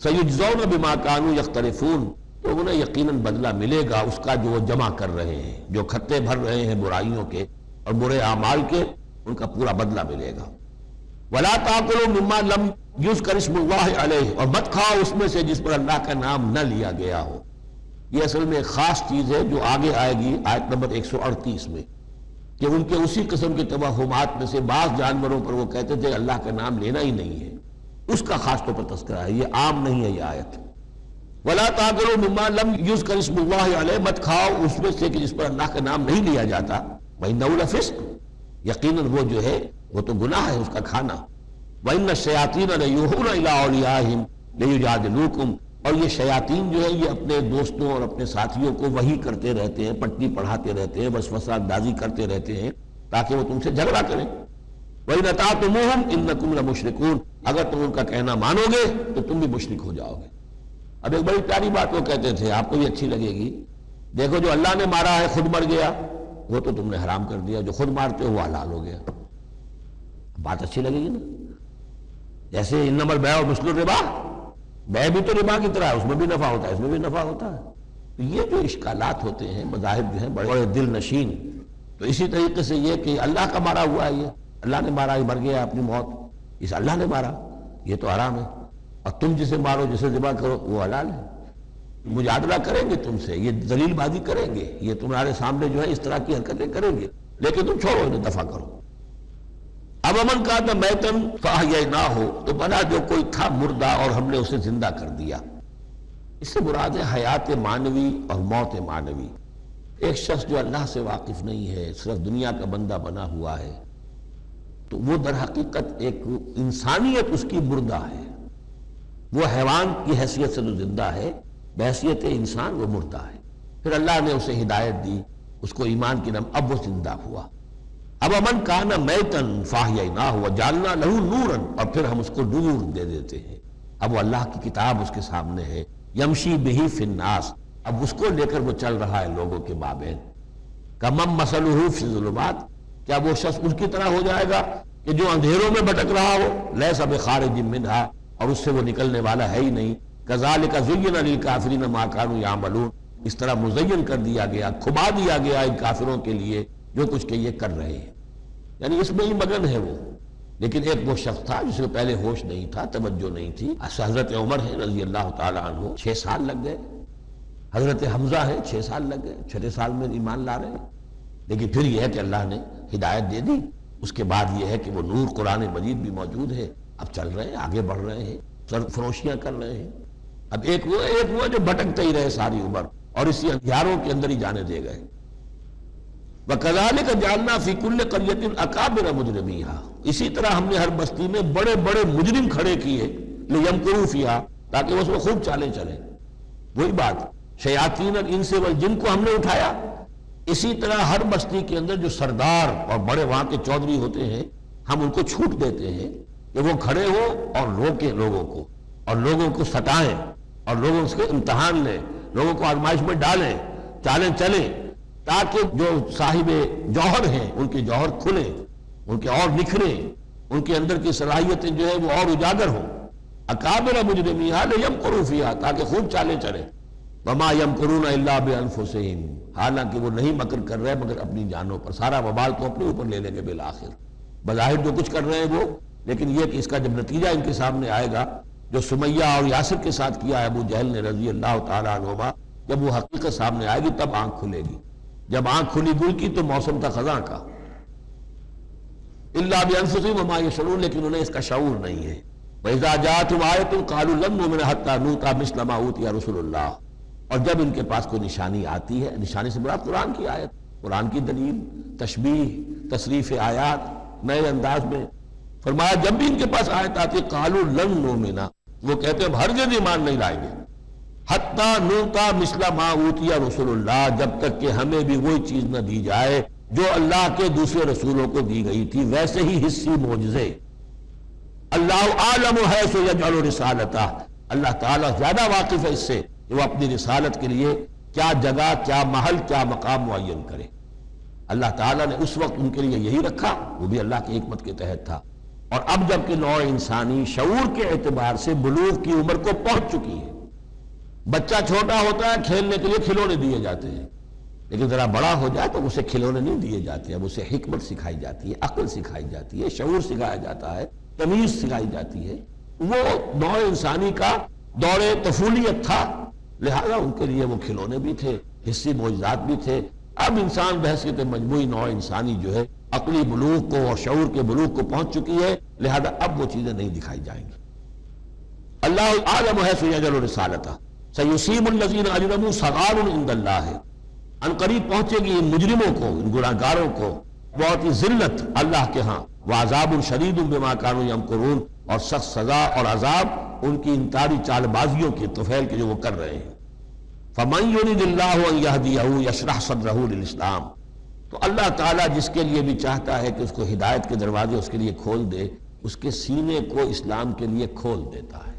سيجزون بما كانوا يقترفون، تو انہیں یقیناً بدلہ ملے گا اس کا جو وہ جمع کر رہے ہیں، جو کھتے بھر رہے ہیں برائیوں کے اور برے اعمال کے، ان کا پورا بدلہ ملے گا۔ ولا تاكلوا مما لم يذكر اسم الله عليه، اور مت کھاؤ اس میں سے جس پر اللہ کا نام نہ لیا گیا ہو۔ یہ اصل میں ایک خاص چیز ہے جو آگے آئے گی آیت نمبر 138 میں، کہ ان کے اسی قسم کے توہمات میں سے بعض جانوروں پر وہ کہتے تھے اللہ کا نام لینا ہی نہیں ہے، اس کا خاص طور پر تذکرہ ہے، یہ عام نہیں ہے یہ آیت۔ ولا تاكلوا مما لم يذكر اسم الله عليه، مت کھاؤ اس میں سے کہ جس پر اللہ کا نام نہیں لیا جاتا۔ وإنه لفسق، یقیناً وہ جو ہے وہ تو گناہ ہے اس کا کھانا۔ وإن الشياطين ليوحون إلى أوليائهم ليجادلوكم، اور یہ شیاطین جو ہے یہ اپنے دوستوں اور اپنے ساتھیوں کو وحی کرتے رہتے ہیں، پٹی پڑھاتے رہتے ہیں، وسوسہ اندازی کرتے رہتے ہیں تاکہ وہ تم سے جھگڑا کریں۔ وإن أطعتموهم إنكم لمشركون، اگر تم ان کا کہنا مانو گے تو تم بھی مشرک ہو جاؤ گے۔ اب ایک بڑی پیاری بات وہ کہتے تھے، آپ کو یہ اچھی لگے گی، دیکھو جو اللہ نے مارا ہے خود مر گیا وہ تو تم نے حرام کر دیا، جو خود مارتے ہو وہ حلال ہو گیا. بات اچھی لگے گی نا؟ جیسے انما البیع مثل الربا، بیع بھی تو ربا کی طرح ہے، اس میں بھی نفع ہوتا ہے اس میں بھی نفع ہوتا ہے. تو یہ جو اشکالات ہوتے ہیں مذاہب جو ہیں بڑے بڑے دل نشین. تو اسی طریقے سے یہ کہ اللہ کا مارا ہوا ہے، یہ اللہ نے مارا، یہ مر گیا اپنی موت، اس اللہ نے مارا، یہ تو حرام ہے. اور تم جسے مارو جسے ذبح کرو وہ حلال ہے. مجادلہ کریں گے تم سے، یہ دلیل بازی کریں گے، یہ تمہارے سامنے جو ہے اس طرح کی حرکتیں کریں گے، لیکن تم چھوڑو انہیں، دفع کرو. اب امن کا تو میتن فاحییناہ ہو، تو بنا جو کوئی تھا مردہ اور ہم نے اسے زندہ کر دیا. اس سے مراد ہے حیات معنوی اور موت معنوی. ایک شخص جو اللہ سے واقف نہیں ہے، صرف دنیا کا بندہ بنا ہوا ہے، تو وہ در حقیقت ایک انسانیت اس کی مردہ ہے. وہ حیوان کی حیثیت سے جو زندہ ہے، بحیثیت انسان وہ مردہ ہے. پھر اللہ نے اسے ہدایت دی، اس کو ایمان کی نام، اب وہ زندہ ہوا. اب امن کان میتن فاحییناہ وجعلنا لہ نورا، اور پھر ہم اس کو نور دے دیتے ہیں. اب وہ اللہ کی کتاب اس کے سامنے ہے، یمشی بہ فی الناس، اب اس کو لے کر وہ چل رہا ہے لوگوں کے مابین. کمن مثلہ فی الظلمات، کیا وہ شخص اس کی طرح ہو جائے گا کہ جو اندھیروں میں بھٹک رہا ہو، لیس بخارج منہا، اور اس سے وہ نکلنے والا ہے ہی نہیں. کذالک زین للکافرین ما کانوا یعملون، اس طرح مزین کر دیا گیا، کھبا دیا گیا ان کافروں کے لیے جو کچھ کہ یہ کر رہے ہیں. یعنی اس میں ہی مگن ہے وہ. لیکن ایک وہ شخص تھا جس کو پہلے ہوش نہیں تھا، توجہ نہیں تھی. حضرت عمر ہے رضی اللہ تعالی عنہ، 6 سال لگ گئے. حضرت حمزہ ہے 6 سال لگ گئے، 6 سال میں ایمان لا رہے ہیں. لیکن پھر یہ ہے کہ اللہ نے ہدایت دے دی. اس کے بعد یہ ہے کہ وہ نور قرآن مجید بھی موجود ہے. اب چل رہے ہیں، آگے بڑھ رہے ہیں، سر فروشیاں کر رہے ہیں. اب ایک وہ جو بھٹکتے ہی رہے ساری عمر اور اسی اندھیاروں کے اندر ہی جانے دے گئے. وَكَذَلِكَ جَعَلْنَا فِي كُلِّ قَرْيَةٍ أَكَابِرَ مُجْرِمِيهَا، اسی طرح ہم نے ہر بستی میں بڑے بڑے مجرم کھڑے کیے، لِيَمْكُرُوا فِيهَا، تاکہ وہ اس میں خوب چالیں چلیں. وہی بات، شیاطین الانس والجن کو ہم نے اٹھایا. اسی طرح ہر بستی کے اندر جو سردار اور بڑے وہاں کے چودھری ہوتے ہیں، ہم ان کو چھوٹ دیتے ہیں کہ وہ کھڑے ہو اور روکیں لوگوں کو، اور لوگوں کو ستائیں، اور لوگوں سے امتحان لیں، لوگوں کو آزمائش میں ڈالیں، چالیں چلیں، تاکہ جو صاحب جوہر ہیں ان کے جوہر کھلیں، ان کے اور نکھریں، ان کے اندر کی صلاحیتیں جو ہے وہ اور اجاگر ہوں. اکابر مجرمیہا لیمکروا فیہا، تاکہ خوب چالیں چلیں. وما یمکرون الا بانفسہم، حالانکہ وہ نہیں مکر کر رہے مگر اپنی جانوں پر. سارا وبال تو اپنے اوپر لے لیں گے بالآخر. بظاہر جو کچھ کر رہے ہیں وہ، لیکن یہ کہ اس کا جب نتیجہ ان کے سامنے آئے گا، جو سمیہ اور یاسر کے ساتھ کیا ہے ابو جہل نے رضی اللہ تعالیٰ عنہما، جب وہ حقیقت سامنے آئے گی تب آنکھ کھلے گی. جب آنکھ کھلی گل کی تو موسم تھا خزاں کا. الا بانفسہم وما یشعرون، لیکن انہیں اس کا شعور نہیں ہے. وَإِذَا جَاءَتْهُمْ آیَةٌ قَالُوا لَن نُؤْمِنَ حَتَّىٰ نُؤْتَىٰ مِثْلَ مَا أُوتِیَ رُسُلُ اللَّهِ، اور جب ان کے پاس کوئی نشانی آتی ہے، نشانی سے مراد قرآن کی آیت، قرآن کی دلیل، تشبیہ، تصریف آیات نئے انداز میں. فرمایا جب بھی ان کے پاس آیت آتی ہے، قَالُوا لَن نُؤْمِنَ، وہ کہتے ہیں ہم ہرگز ایمان نہیں لائیں گے. حتیٰ نوتا مثل ما اوتیا رسول اللہ، جب تک کہ ہمیں بھی وہی چیز نہ دی جائے جو اللہ کے دوسرے رسولوں کو دی گئی تھی، ویسے ہی حصی معجزے. اللہ عالم حیث یجعل رسالتہ، اللہ تعالیٰ زیادہ واقف ہے اس سے کہ وہ اپنی رسالت کے لیے کیا جگہ، کیا محل، کیا مقام معین کرے. اللہ تعالیٰ نے اس وقت ان کے لیے یہی رکھا، وہ بھی اللہ کی حکمت کے تحت تھا. اور اب جب کہ نوع انسانی شعور کے اعتبار سے بلوغ کی عمر کو پہنچ چکی ہے، بچہ چھوٹا ہوتا ہے کھیلنے کے لیے کھلونے دیے جاتے ہیں، لیکن ذرا بڑا ہو جائے تو اسے کھلونے نہیں دیے جاتے. اب اسے حکمت سکھائی جاتی ہے، عقل سکھائی جاتی ہے، شعور سکھایا جاتا ہے، تمیز سکھائی جاتی ہے. وہ نوع انسانی کا دور طفولیت تھا، لہذا ان کے لیے وہ کھلونے بھی تھے، حصی معجزات بھی تھے. اب انسان بحیثیت مجموعی نوع انسانی جو ہے عقلی بلوغ کو اور شعور کے بلوغ کو پہنچ چکی ہے، لہذا اب وہ چیزیں نہیں دکھائی جائیں گی. اللہ عالم حیث یجعل رسالتہ سیصیب الذین اجرموا صغار عند اللہ، ان قریب پہنچے گی ان مجرموں کو، ان گناہ گاروں کو بہت ہی ذلت اللہ کے ہاں. وعذاب شدید بما کانوا یمکرون، اور سخت سزا اور عذاب ان کی انکاری چال بازیوں کی، طفیل کے جو وہ کر رہے ہیں. فمن یرید اللہ ان یہدیہ یشرح صدرہ للاسلام، تو اللہ تعالیٰ جس کے لیے بھی چاہتا ہے کہ اس کو ہدایت کے دروازے اس کے لیے کھول دے، اس کے سینے کو اسلام کے لیے کھول دیتا ہے.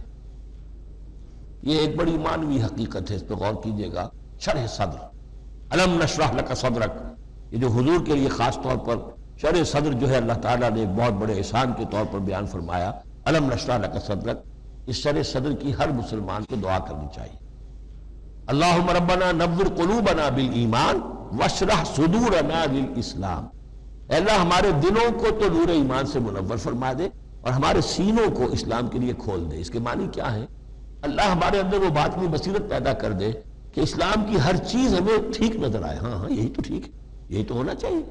یہ ایک بڑی معنوی حقیقت ہے، اس پہ غور کیجئے گا. شرح صدر، الم نشرح لک صدرک، یہ جو حضور کے لیے خاص طور پر شرح صدر جو ہے اللہ تعالیٰ نے ایک بہت بڑے احسان کے طور پر بیان فرمایا، الم نشرح لک صدرک، اس شرح صدر کی ہر مسلمان کو دعا کرنی چاہیے۔ اللہم ربنا نور قلوبنا بالایمان واشرح صدورنا للاسلام، اے اللہ ہمارے دلوں کو تو نور ایمان سے منور فرما دے اور ہمارے سینوں کو اسلام کے لیے کھول دے۔ اس کے معنی کیا ہے؟ اللہ ہمارے اندر وہ باطنی بصیرت پیدا کر دے کہ اسلام کی ہر چیز ہمیں ٹھیک نظر آئے، ہاں یہی تو ٹھیک ہے، یہی تو ہونا چاہیے۔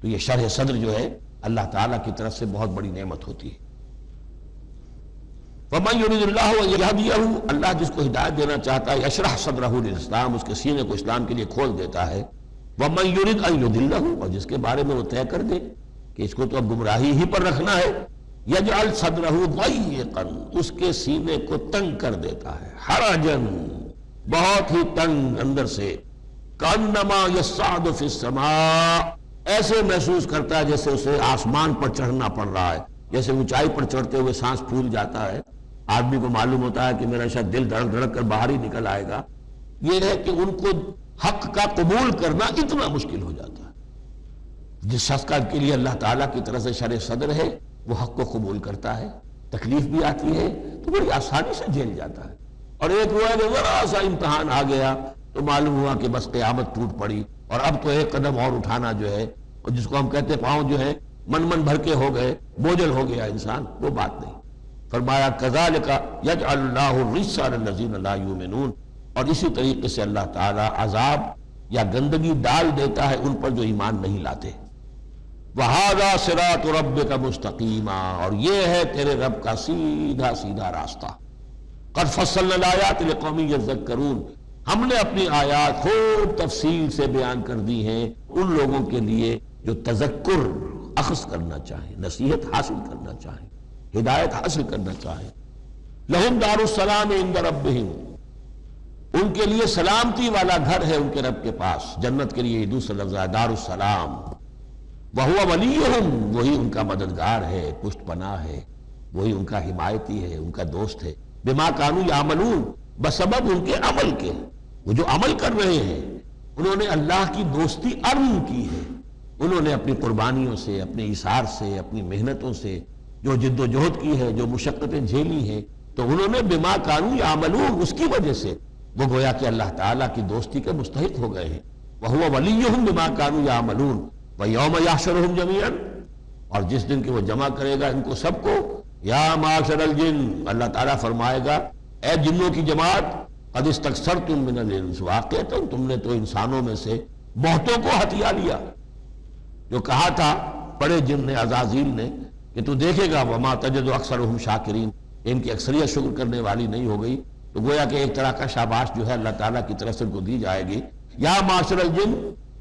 تو یہ شرح صدر جو ہے اللہ تعالیٰ کی طرف سے بہت بڑی نعمت ہوتی ہے۔ وَمَن يُرِدِ اللَّهُ أَن يَهْدِيَهُ، اللہ جس کو ہدایت دینا چاہتا ہے، یشرح صدرہ للاسلام، اس کے سینے کو اسلام کے لیے کھول دیتا ہے۔ وَمَن يُرِدْ أَن يُضِلَّهُ، اور جس کے بارے میں وہ طے کر دے کہ اس کو تو اب گمراہی ہی پر رکھنا ہے، یجعل صدرہ ضیقا، اس کے سینے کو تنگ کر دیتا ہے، حرجن، بہت ہی تنگ اندر سے، کأنما یصعد فی السماء، ایسے محسوس کرتا ہے جیسے اسے آسمان پر چڑھنا پڑ رہا ہے، جیسے اونچائی پر چڑھتے ہوئے سانس پھول جاتا ہے، آدمی کو معلوم ہوتا ہے کہ میرا شاید دل دھڑک دھڑک کر باہر ہی نکل آئے گا۔ یہ ہے کہ ان کو حق کا قبول کرنا اتنا مشکل ہو جاتا ہے۔ جس شخص کا کے لیے اللہ تعالیٰ کی طرف سے شرح صدر ہے وہ حق کو قبول کرتا ہے، تکلیف بھی آتی ہے تو بڑی آسانی سے جھیل جاتا ہے، اور ایک ہوا کہ ذرا سا امتحان آ گیا تو معلوم ہوا کہ بس قیامت ٹوٹ پڑی، اور اب تو ایک قدم اور اٹھانا جو ہے، اور جس کو ہم کہتے پاؤں جو ہے من بھر کے ہو گئے، بوجھل ہو گیا انسان، وہ بات نہیں۔ فرمایا کذالک یجعل اللہ الرجس علی الذین لا یؤمنون، اور اسی طریقے سے اللہ تعالیٰ عذاب یا گندگی ڈال دیتا ہے ان پر جو ایمان نہیں لاتے۔ وَهَذَا صِرَاطُ رَبِّكَ مُسْتَقِيمًا، اور یہ ہے تیرے رب کا سیدھا سیدھا راستہ۔ قَدْ فَصَّلْنَا الْآيَاتِ لِقَوْمٍ يَذَّكَّرُونَ، ہم نے اپنی آیات خوب تفصیل سے بیان کر دی ہیں ان لوگوں کے لیے جو تذکر اخذ کرنا چاہیں، نصیحت حاصل کرنا چاہیں، ہدایت حاصل کرنا چاہیں۔ لَهُمْ دَارُ السَّلَامِ عِندَ رَبِّهِمْ، ان کے لیے سلامتی والا گھر ہے ان کے رب کے پاس، جنت کے لیے دوسرا لفظ ہے دار السلام۔ وَهُوَ وَلِيُّهُمْ، وہی ان کا مددگار ہے، پشت پناہ ہے، وہی ان کا حمایتی ہے، ان کا دوست ہے۔ بِمَا كَانُوا يَعْمَلُونَ، بسبب ان کے عمل کے، وہ جو عمل کر رہے ہیں انہوں نے اللہ کی دوستی عرم کی ہے، انہوں نے اپنی قربانیوں سے، اپنے ایثار سے، اپنی محنتوں سے جو جد و جہد کی ہے، جو مشقتیں جھیلی ہیں، تو انہوں نے بِمَا كَانُوا يَعْمَلُونَ، اس کی وجہ سے وہ گویا کہ اللہ تعالیٰ کی دوستی کے مستحق ہو گئے ہیں۔ وَهُوَ وَلِيُّهُمْ بِمَا كَانُوا يَعْمَلُونَ وَيَوْمَ يَحْشُرُهُمْ جَمِيعًا، اور جس دن کہ وہ جمع کرے گا ان کو سب کو، یا معاشر الجن، اللہ تعالیٰ فرمائے گا اے جنوں کی جماعت، قد استکثرتم من الانس، واقعتاً تم نے تو انسانوں میں سے بہتوں کو ہتھیا لیا۔ جو کہا تھا بڑے جن نے، عزازیل نے، کہ تو دیکھے گا وما تجد اکثرهم شاکرین، ان کی اکثریت شکر کرنے والی نہیں ہو گئی، تو گویا کہ ایک طرح کا شاباش جو ہے اللہ تعالیٰ کی طرف سے ان کو دی جائے گی۔ یا معاشر الجن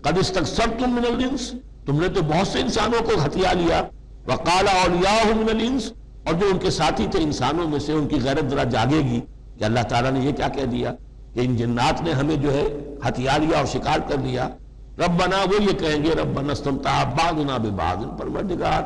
قد استکثرتم من الانس، تم نے تو بہت سے انسانوں کو ہتھیا لیا۔ وقال اولیاؤہم من الانس، اور جو ان کے ساتھی تھے انسانوں میں سے، ان کی غیرت ذرا جاگے گی کہ اللہ تعالیٰ نے یہ کیا کہہ دیا کہ ان جنات نے ہمیں جو ہے ہتھیا لیا اور شکار کر لیا۔ ربنا، وہ یہ کہیں گے ربنا استمتع بعضنا ببعض، پروردگار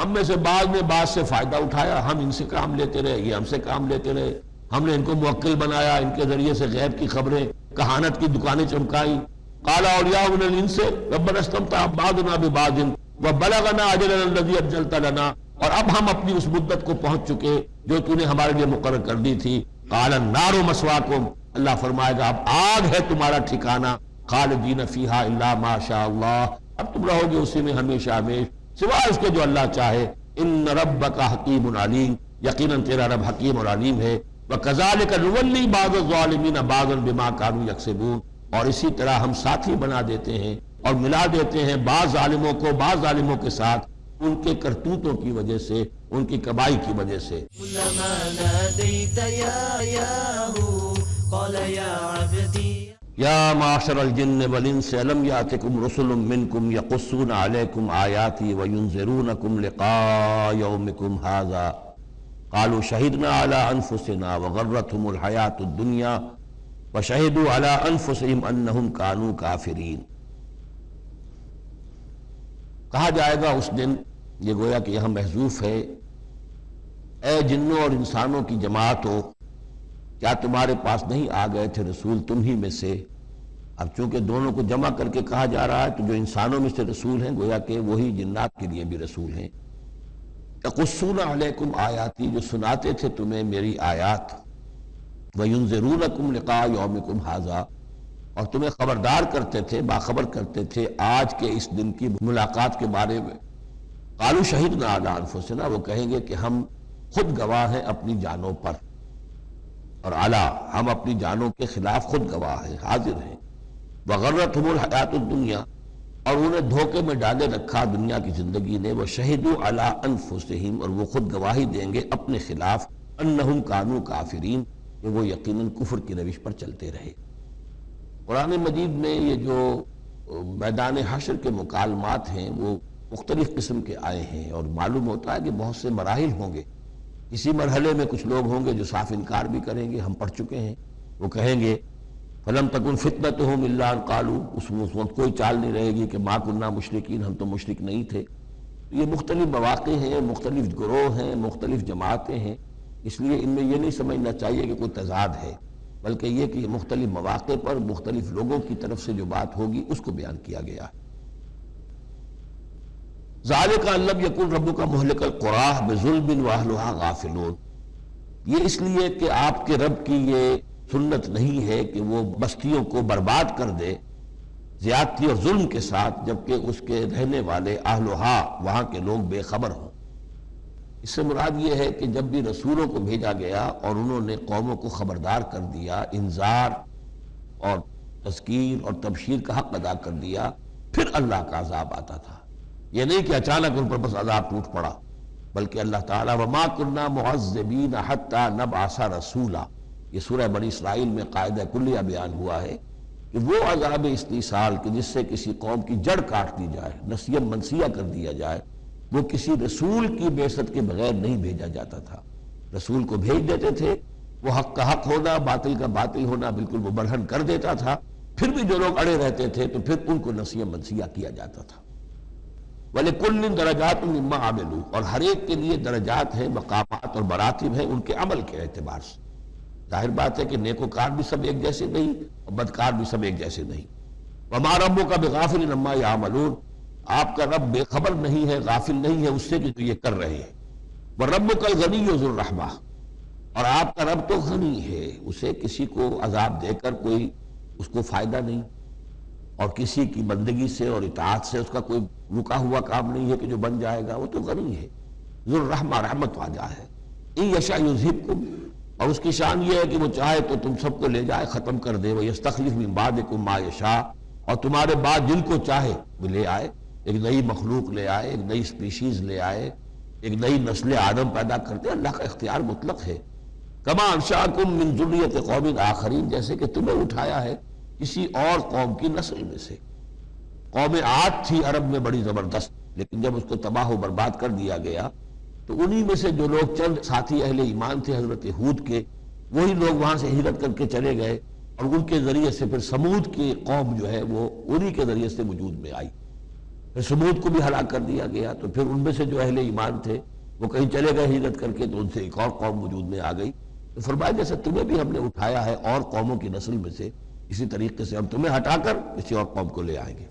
ہم میں سے بعض نے بعض سے فائدہ اٹھایا، ہم ان سے کام لیتے رہے، یہ ہم سے کام لیتے رہے، ہم نے ان کو موکل بنایا، ان کے ذریعے سے غیب کی خبریں، کہانت کی دکانیں چمکائیں۔ قال اولیاء من الانس ربنا استمتع بعضنا ببعض وبلغنا اجلنا الذي اجلت لنا، اور اب ہم اپنی اس مدت کو پہنچ چکے جو تو نے ہمارے لیے مقرر کر دی تھی۔ قال النار مسواکم، اللہ فرمائے گا اب آگ ہے تمہارا ٹھکانہ، خالدین فیہا الا ما شاء اللہ، اب تم رہو گے اسی میں ہمیشہ ہمیش سوائے اس کے جو اللہ چاہے۔ ان ربک حکیم علیم، یقیناً تیرا رب حکیم اور علیم ہے۔ وکذالک نولی بعض الظالمین بعضا بما كانوا یکسبون، اور اسی طرح ہم ساتھی بنا دیتے ہیں اور ملا دیتے ہیں بعض ظالموں کو بعض ظالموں کے ساتھ ان کے کرتوتوں کی وجہ سے، ان کی کبائی کی وجہ سے۔ كلما ناديت يا ياهو قال يا عبدي یا معاشر الجن والانس الم یاتکم رسل منکم یقصون علیکم آیاتی وینذرونکم لقاء یومکم ھذا قالوا شہدنا علی انفسنا وغرتهم الحیاۃ الدنیا وشہدوا علی انفسہم انہم کانوا کافرین۔ کہا جائے گا اس دن، یہ گویا کہ یہاں محذوف ہے، اے جنوں اور انسانوں کی جماعت ہو، کیا تمہارے پاس نہیں آ گئے تھے رسول تم ہی میں سے اب چونکہ دونوں کو جمع کر کے کہا جا رہا ہے تو جو انسانوں میں سے رسول ہیں گویا کہ وہی جنات کے لیے بھی رسول ہیں. یقصون علیکم آیاتی، جو سناتے تھے تمہیں میری آیات، وینذرونکم لقاء یومکم ھذا، اور تمہیں خبردار کرتے تھے، باخبر کرتے تھے آج کے اس دن کی ملاقات کے بارے میں. قالوا شہدنا علی انفسنا، وہ کہیں گے کہ ہم خود گواہ ہیں اپنی جانوں پر، اور علی، ہم اپنی جانوں کے خلاف خود گواہ ہیں، حاضر ہیں. وغرتہم الحیات الدنیا، اور انہیں دھوکے میں ڈالے رکھا دنیا کی زندگی نے. وشہدوا علی انفسہم، اور وہ خود گواہی دیں گے اپنے خلاف، انہم کانوا کافرین، کہ وہ یقیناً کفر کی روش پر چلتے رہے. قرآن مجید میں یہ جو میدان حشر کے مکالمات ہیں وہ مختلف قسم کے آئے ہیں، اور معلوم ہوتا ہے کہ بہت سے مراحل ہوں گے. اسی مرحلے میں کچھ لوگ ہوں گے جو صاف انکار بھی کریں گے، ہم پڑھ چکے ہیں. وہ کہیں گے فَلَمْ تَكُنْ فِتْنَتُهُمْ إِلَّا أَنْ قَالُوا، اس وقت کوئی چال نہیں رہے گی کہ مَا كُنَّا مُشْرِكِينَ، ہم تو مشرک نہیں تھے. یہ مختلف مواقع ہیں، مختلف گروہ ہیں، مختلف جماعتیں ہیں، اس لیے ان میں یہ نہیں سمجھنا چاہیے کہ کوئی تضاد ہے، بلکہ یہ کہ یہ مختلف مواقع پر مختلف لوگوں کی طرف سے جو بات ہوگی اس کو بیان کیا گیا ہے. ذَلِكَ أَن لَّمْ يَكُن رَّبُّكَ مُهْلِكَ الْقُرَىٰ بِظُلْمٍ وَأَهْلُهَا غَافِلُونَ، یہ اس لیے کہ آپ کے رب کی یہ سنت نہیں ہے کہ وہ بستیوں کو برباد کر دے زیادتی اور ظلم کے ساتھ، جبکہ اس کے رہنے والے اہلہا، وہاں کے لوگ بے خبر ہوں. اس سے مراد یہ ہے کہ جب بھی رسولوں کو بھیجا گیا اور انہوں نے قوموں کو خبردار کر دیا، انذار اور تذکیر اور تبشیر کا حق ادا کر دیا، پھر اللہ کا عذاب آتا تھا. یہ نہیں کہ اچانک ان پر بس عذاب ٹوٹ پڑا، بلکہ اللہ تعالیٰ وَمَا كُنَّا مُعَذِّبِينَ حَتَّى نَبْعَثَ رَسُولًا، یہ سورہ بنی اسرائیل میں قاعدہ کلیہ بیان ہوا ہے کہ وہ عذاب استیصال کہ جس سے کسی قوم کی جڑ کاٹ دی جائے، نسیم منسیہ کر دیا جائے، وہ کسی رسول کی بعثت کے بغیر نہیں بھیجا جاتا تھا. رسول کو بھیج دیتے تھے، وہ حق کا حق ہونا، باطل کا باطل ہونا بالکل وہ برہن کر دیتا تھا، پھر بھی جو لوگ اڑے رہتے تھے تو پھر ان کو نسیم منسیہ کیا جاتا تھا. وَلِكُلٍّ دَرَجَاتٌ مِّمَّا عَمِلُوا، اور ہر ایک کے لیے درجات ہیں، مقامات اور مراتب ہیں ان کے عمل کے اعتبار سے. ظاہر بات ہے کہ نیکوکار بھی سب ایک جیسے نہیں اور بدکار بھی سب ایک جیسے نہیں. وَمَا رَبُّكَ بِغَافِلٍ عَمَّا يَعْمَلُونَ، آپ کا رب بے خبر نہیں ہے، غافل نہیں ہے اس سے کہ یہ کر رہے ہیں. وَرَبُّكَ الْغَنِيُّ ذُو الرَّحْمَةِ، اور آپ کا رب تو غنی ہے، اسے کسی کو عذاب دے کر کوئی اس کو فائدہ نہیں، اور کسی کی بندگی سے اور اطاعت سے اس کا کوئی رکا ہوا کام نہیں ہے کہ جو بن جائے گا. وہ تو غنی ہے، ذو الرحمہ، رحمت واجہ ہے. اِن یشاء یذھبکم، اور اس کی شان یہ ہے کہ وہ چاہے تو تم سب کو لے جائے، ختم کر دے. وَیَسْتَخْلِفْ مِن بَعْدِکُم مَا یشاء، اور تمہارے بعد جن کو چاہے وہ لے آئے، ایک نئی مخلوق لے آئے، ایک نئی سپیشیز لے آئے، ایک نئی نسل آدم پیدا کرتے. اللہ کا اختیار مطلق ہے. کما انشأکم من ذریۃ قوم آخرین، جیسے کہ تمہیں اٹھایا ہے کسی اور قوم کی نسل میں سے. قوم عاد تھی عرب میں بڑی زبردست، لیکن جب اس کو تباہ و برباد کر دیا گیا تو انہی میں سے جو لوگ چند ساتھی اہل ایمان تھے حضرت ہود کے، وہی لوگ وہاں سے ہجرت کر کے چلے گئے، اور ان کے ذریعے سے پھر سمود کی قوم جو ہے وہ انہی کے ذریعے سے وجود میں آئی. پھر سمود کو بھی ہلاک کر دیا گیا، تو پھر ان میں سے جو اہل ایمان تھے وہ کہیں چلے گئے ہجرت کر کے، تو ان سے ایک اور قوم وجود میں آ گئی. تو فرمایا جیسے تمہیں بھی ہم نے اٹھایا ہے اور قوموں کی نسل میں سے، اسی طریقے سے ہم تمہیں ہٹا کر کسی اور قوم کو لے آئیں گے.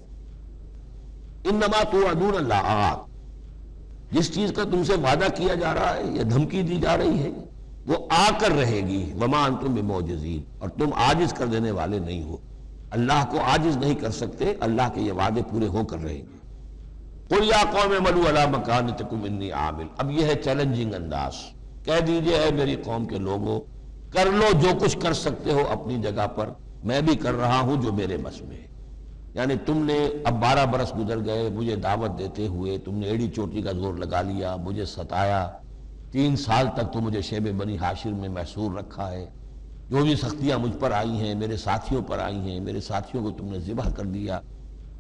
انما توعدون لآت، جس چیز کا تم سے وعدہ کیا جا رہا ہے یا دھمکی دی جا رہی ہے وہ آ کر رہے گی. وما انتم بمعجزین، اور تم عاجز کر دینے والے نہیں ہو. اللہ کو عاجز نہیں کر سکتے، اللہ کے یہ وعدے پورے ہو کر رہیں گے. قل یا قوم اعملوا علی مکانتکم انی عامل، اب یہ ہے چیلنجنگ انداز. کہہ دیجئے اے میری قوم کے لوگوں، کر لو جو کچھ کر سکتے ہو اپنی جگہ پر، میں بھی کر رہا ہوں جو میرے بس میں ہے. یعنی تم نے اب 12 برس گزر گئے مجھے دعوت دیتے ہوئے، تم نے ایڑی چوٹی کا زور لگا لیا، مجھے ستایا، 3 سال تک تو مجھے شیب بنی ہاشم میں محصور رکھا ہے. جو بھی سختیاں مجھ پر آئی ہیں، میرے ساتھیوں پر آئی ہیں، میرے ساتھیوں کو تم نے ذبح کر دیا.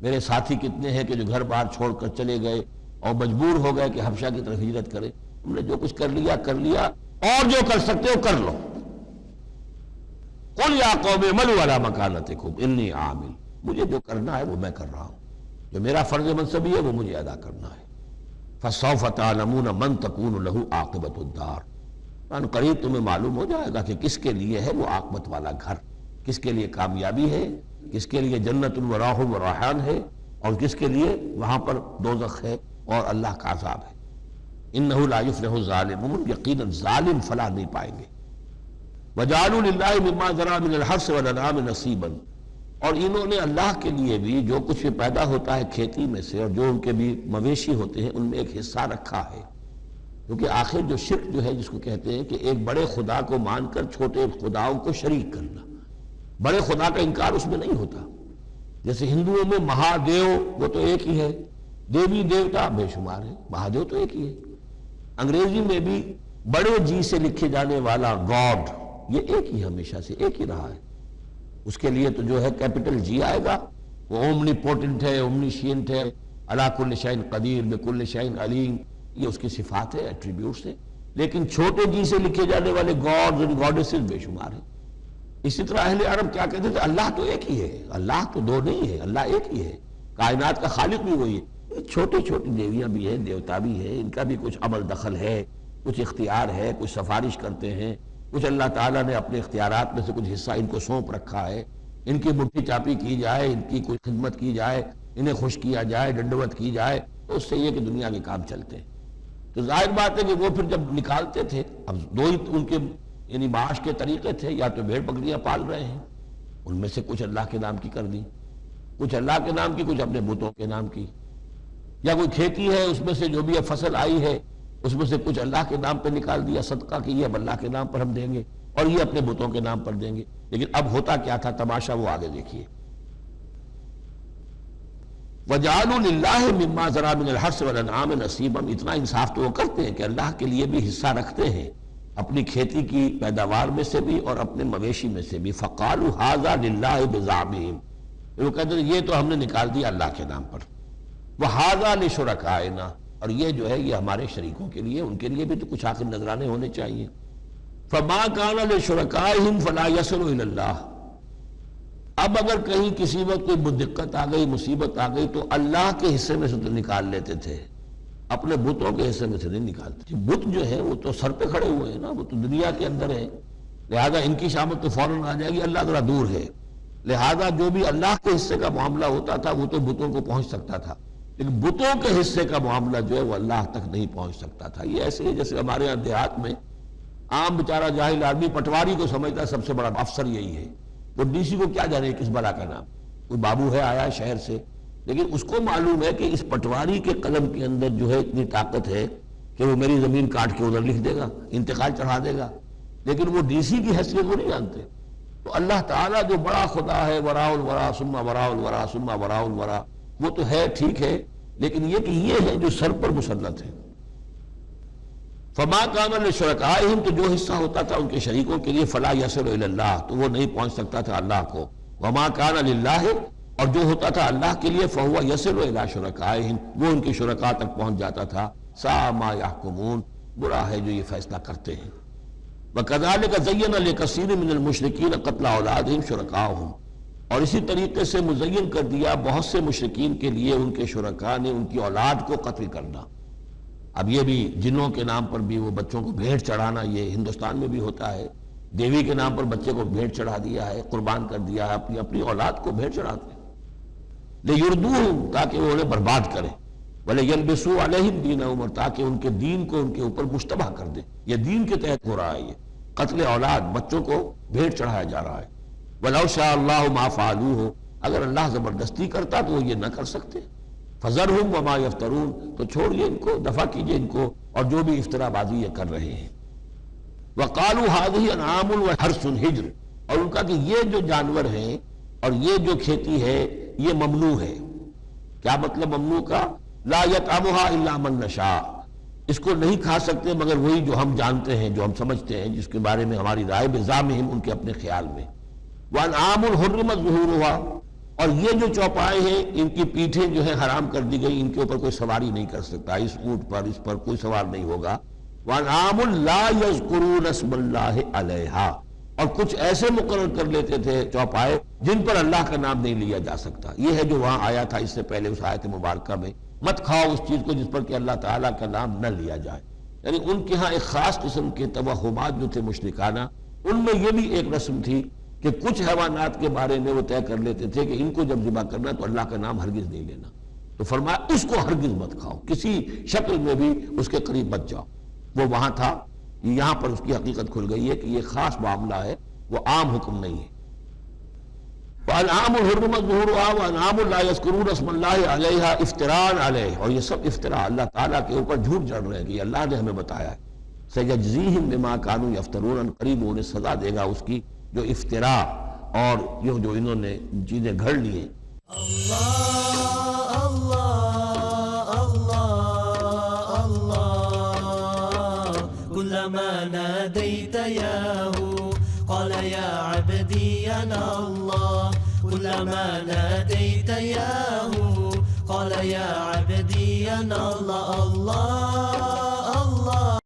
میرے ساتھی کتنے ہیں کہ جو گھر بار چھوڑ کر چلے گئے اور مجبور ہو گئے کہ حبشہ کی طرف ہجرت کرے. تم نے جو کچھ کر لیا کر لیا، اور جو کر سکتے ہو کر لو. قل یا قوم اعملوا علی مکانتکم انی عامل، مجھے جو کرنا ہے وہ میں کر رہا ہوں، جو میرا فرض منصبی ہے وہ مجھے ادا کرنا ہے. فسوف تعلمون من تکون له عاقبۃ الدار، ان قریب تمہیں معلوم ہو جائے گا کہ کس کے لیے ہے وہ عاقبت والا گھر، کس کے لیے کامیابی ہے کس کے لیے جنت و راح و ریحان ہے اور کس کے لیے وہاں پر دوزخ ہے اور اللہ کا عذاب ہے۔ انہ لا یفلح الظالمون، یقیناً ظالم فلاح نہیں پائیں گے۔ وجعلوا للہ مما ذرا من الحرث والانعام نصیبا، اور انہوں نے اللہ کے لیے بھی جو کچھ پیدا ہوتا ہے کھیتی میں سے اور جو ان کے بھی مویشی ہوتے ہیں ان میں ایک حصہ رکھا ہے، کیونکہ آخر جو شرک جو ہے جس کو کہتے ہیں کہ ایک بڑے خدا کو مان کر چھوٹے خداؤں کو شریک کرنا، بڑے خدا کا انکار اس میں نہیں ہوتا۔ جیسے ہندوؤں میں مہادیو وہ تو ایک ہی ہے، دیوی دیوتا بے شمار ہے، مہادیو تو ایک ہی ہے۔ انگریزی میں بھی بڑے جی سے لکھے جانے والا گاڈ یہ ایک ہی ہمیشہ سے ایک ہی رہا ہے، اس کے لیے تو جو ہے کیپٹل جی آئے گا، وہ اومنی پوٹنٹ ہے، اومنیشینٹ ہے، علی کل شیء قدیر بکل شیء علیم، یہ اس کی صفات ہے، ایٹریبیوٹس ہیں۔ لیکن چھوٹے جی سے لکھے جانے والے گاڈز اور گاڈیسز بے شمار ہیں۔ اسی طرح اہل عرب کیا کہتے تھے؟ اللہ تو ایک ہی ہے، اللہ تو دو نہیں ہے، اللہ ایک ہی ہے، کائنات کا خالق بھی وہی ہے۔ چھوٹی چھوٹی دیویاں بھی ہیں، دیوتا بھی ہیں، ان کا بھی کچھ عمل دخل ہے، کچھ اختیار ہے، کچھ سفارش کرتے ہیں، کچھ اللہ تعالیٰ نے اپنے اختیارات میں سے کچھ حصہ ان کو سونپ رکھا ہے، ان کی مٹھی چاپی کی جائے، ان کی کوئی خدمت کی جائے، انہیں خوش کیا جائے، ڈنڈوت کی جائے، تو اس سے یہ کہ دنیا کے کام چلتے ہیں۔ تو ظاہر بات ہے کہ وہ پھر جب نکالتے تھے، اب دو ہی ان کے یعنی معاش کے طریقے تھے، یا تو بھیڑ بکریاں پال رہے ہیں، ان میں سے کچھ اللہ کے نام کی کر دی، کچھ اللہ کے نام کی، کچھ اپنے بتوں کے نام کی، یا کوئی کھیتی ہے اس میں سے جو بھی فصل آئی ہے اس میں سے کچھ اللہ کے نام پہ نکال دیا، صدقہ کہ یہ اب اللہ کے نام پر ہم دیں گے اور یہ اپنے بتوں کے نام پر دیں گے۔ لیکن اب ہوتا کیا تھا تماشا وہ آگے دیکھیے۔ وَجَعَلُوا لِلَّهِ مِمَّا ذَرَا مِنَ الْحَرْثِ وَالْأَنْعَامِ نَصِيبًا، اتنا انصاف تو وہ کرتے ہیں کہ اللہ کے لیے بھی حصہ رکھتے ہیں اپنی کھیتی کی پیداوار میں سے بھی اور اپنے مویشی میں سے بھی۔ فَقَالُوا هَذَا لِلَّهِ بِزَعْمِهِمْ، وہ کہتے ہیں یہ تو ہم نے نکال دیا اللہ کے نام پر، وَهَذَا لِشُرَكَائِنَا، اور یہ جو ہے یہ ہمارے شریکوں کے لیے، ان کے لیے بھی تو کچھ آخر نذرانے ہونے چاہیے۔ فَمَا كَانَ لِشُرَكَائِهِمْ فَلَا يَصِلُ إِلَى اللَّهِ، اب اگر کہیں کسی وقت کوئی دقت آ گئی، مصیبت آ گئی، تو اللہ کے حصے میں سے تو نکال لیتے تھے، اپنے بتوں کے حصے میں سے نہیں نکالتے۔ بت جو ہے وہ تو سر پہ کھڑے ہوئے ہیں نا، وہ تو دنیا کے اندر ہے، لہذا ان کی شامت تو فوراً آ جائے گی، اللہ ذرا دور ہے، لہذا جو بھی اللہ کے حصے کا معاملہ ہوتا تھا وہ تو بتوں کو پہنچ سکتا تھا، لیکن بتوں کے حصے کا معاملہ جو ہے وہ اللہ تک نہیں پہنچ سکتا تھا۔ یہ ایسے ہے جیسے ہمارے یہاں دیہات میں عام بیچارہ جاہل آدمی پٹواری کو سمجھتا ہے سب سے بڑا افسر یہی ہے، وہ ڈی سی کو کیا جانے کس بلا کا نام، کوئی بابو ہے آیا شہر سے، لیکن اس کو معلوم ہے کہ اس پٹواری کے قلم کے اندر جو ہے اتنی طاقت ہے کہ وہ میری زمین کاٹ کے ادھر لکھ دے گا، انتقال چڑھا دے گا، لیکن وہ ڈی سی کی حیثیت وہ نہیں جانتے۔ تو اللہ تعالیٰ جو بڑا خدا ہے، وراء الورا ثم وراء الورا ثم وراء الورا، وہ تو ہے ٹھیک ہے، لیکن یہ کہ یہ ہے جو سر پر مسلط ہے۔ فما کان لشرکائہم، تو جو حصہ ہوتا تھا ان کے شریکوں کے لیے، فلا یصل الی اللہ، تو وہ نہیں پہنچ سکتا تھا اللہ کو۔ وما کان للہ، اور جو ہوتا تھا اللہ کے لیے، فہو یصل الی شرکائہم، وہ ان کے شرکاء تک پہنچ جاتا تھا۔ ساء ما یحکمون، برا ہے جو یہ فیصلہ کرتے ہیں۔ وکذالک زین لکثیر من المشرکین قتل اولادہم شرکاءہم، اور اسی طریقے سے مزین کر دیا بہت سے مشرکین کے لیے ان کے شرکاء نے ان کی اولاد کو قتل کرنا۔ اب یہ بھی جنوں کے نام پر بھی وہ بچوں کو بھیڑ چڑھانا، یہ ہندوستان میں بھی ہوتا ہے، دیوی کے نام پر بچے کو بھیڑ چڑھا دیا ہے، قربان کر دیا ہے، اپنی اولاد کو بھیڑ چڑھاتے ہیں لیردوہم، تاکہ وہ انہیں برباد کریں، ولیلبسوا علیہم دینہم، اور تاکہ ان کے دین کو ان کے اوپر مشتبہ کر دیں۔ یہ دین کے تحت ہو رہا ہے، یہ قتل اولاد، بچوں کو بھیڑ چڑھایا جا رہا ہے۔ وَلَوْ شَاءَ اللَّهُ مَا فَعَلُوهُ، اگر اللہ زبردستی کرتا تو وہ یہ نہ کر سکتے۔ فَذَرْهُمْ وَمَا يَفْتَرُونَ، تو چھوڑیے ان کو، دفع کیجئے ان کو اور جو بھی افترا بازی یہ کر رہے ہیں۔ وَقَالُوا هَذِهِ أَنْعَامٌ وَحَرْثٌ حِجْرٌ، اور ان کا کہ یہ جو جانور ہیں اور یہ جو کھیتی ہے یہ ممنوع ہے۔ کیا مطلب ممنوع کا؟ لَا يَطْعَمُهَا إِلَّا مَن نَّشَاءُ، اس کو نہیں کھا سکتے مگر وہی جو ہم جانتے ہیں، جو ہم سمجھتے ہیں، جس کے بارے میں ہماری رائے بزعمہم، ان کے اپنے خیال میں۔ وَأَنْعَامٌ حُرِّمَتْ ظُهُورُهَا، اور یہ جو چوپائے ہیں ان کی پیٹھیں جو ہے حرام کر دی گئی، ان کے اوپر کوئی سواری نہیں کر سکتا، اس اونٹ پر اس پر کوئی سوار نہیں ہوگا۔ وَأَنْعَامٌ لَا يَذْكُرُونَ اسْمَ اللَّهِ عَلَيْهَا، اور کچھ ایسے مقرر کر لیتے تھے چوپائے جن پر اللہ کا نام نہیں لیا جا سکتا۔ یہ ہے جو وہاں آیا تھا اس سے پہلے اس آیت مبارکہ میں، مت کھاؤ اس چیز کو جس پر کہ اللہ تعالیٰ کا نام نہ لیا جائے۔ یعنی ان کے ہاں ایک خاص قسم کے توہمات جو تھے مشرکانہ، ان میں یہ بھی ایک رسم تھی کہ کچھ حیوانات کے بارے میں وہ طے کر لیتے تھے کہ ان کو جب ذبح کرنا تو اللہ کا نام ہرگز نہیں لینا، تو فرمایا اس کو ہرگز مت کھاؤ، کسی شکل میں بھی اس کے قریب بچ جاؤ۔ وہ وہاں تھا، یہاں پر اس کی حقیقت کھل گئی ہے کہ یہ خاص معاملہ ہے، وہ عام حکم نہیں ہے۔ وَأَنْعَامٌ حُرِّمَتْ ظُهُورُهَا وَأَنْعَامٌ لَا يَذْكُرُونَ اسْمَ اللَّهِ عَلَيْهَا افْتِرَاءً عَلَيْهِ، اور یہ سب افطراء اللہ تعالیٰ کے اوپر جھوٹ جڑ رہے ہیں کہ یہ اللہ نے ہمیں بتایا ہے۔ سَيَجْزِيهِمْ بِمَا كَانُوا يَفْتَرُونَ، قریب انہیں سزا دے گا اس کی جو افطراء اور یہ جو انہوں نے چیزیں گھڑ لی ہیں۔ اللہ اللہ اللہ اللہ كلما ناديت ياه قال يا عبدي أنا الله كلما ناديت ياه قال يا عبدي أنا الله الله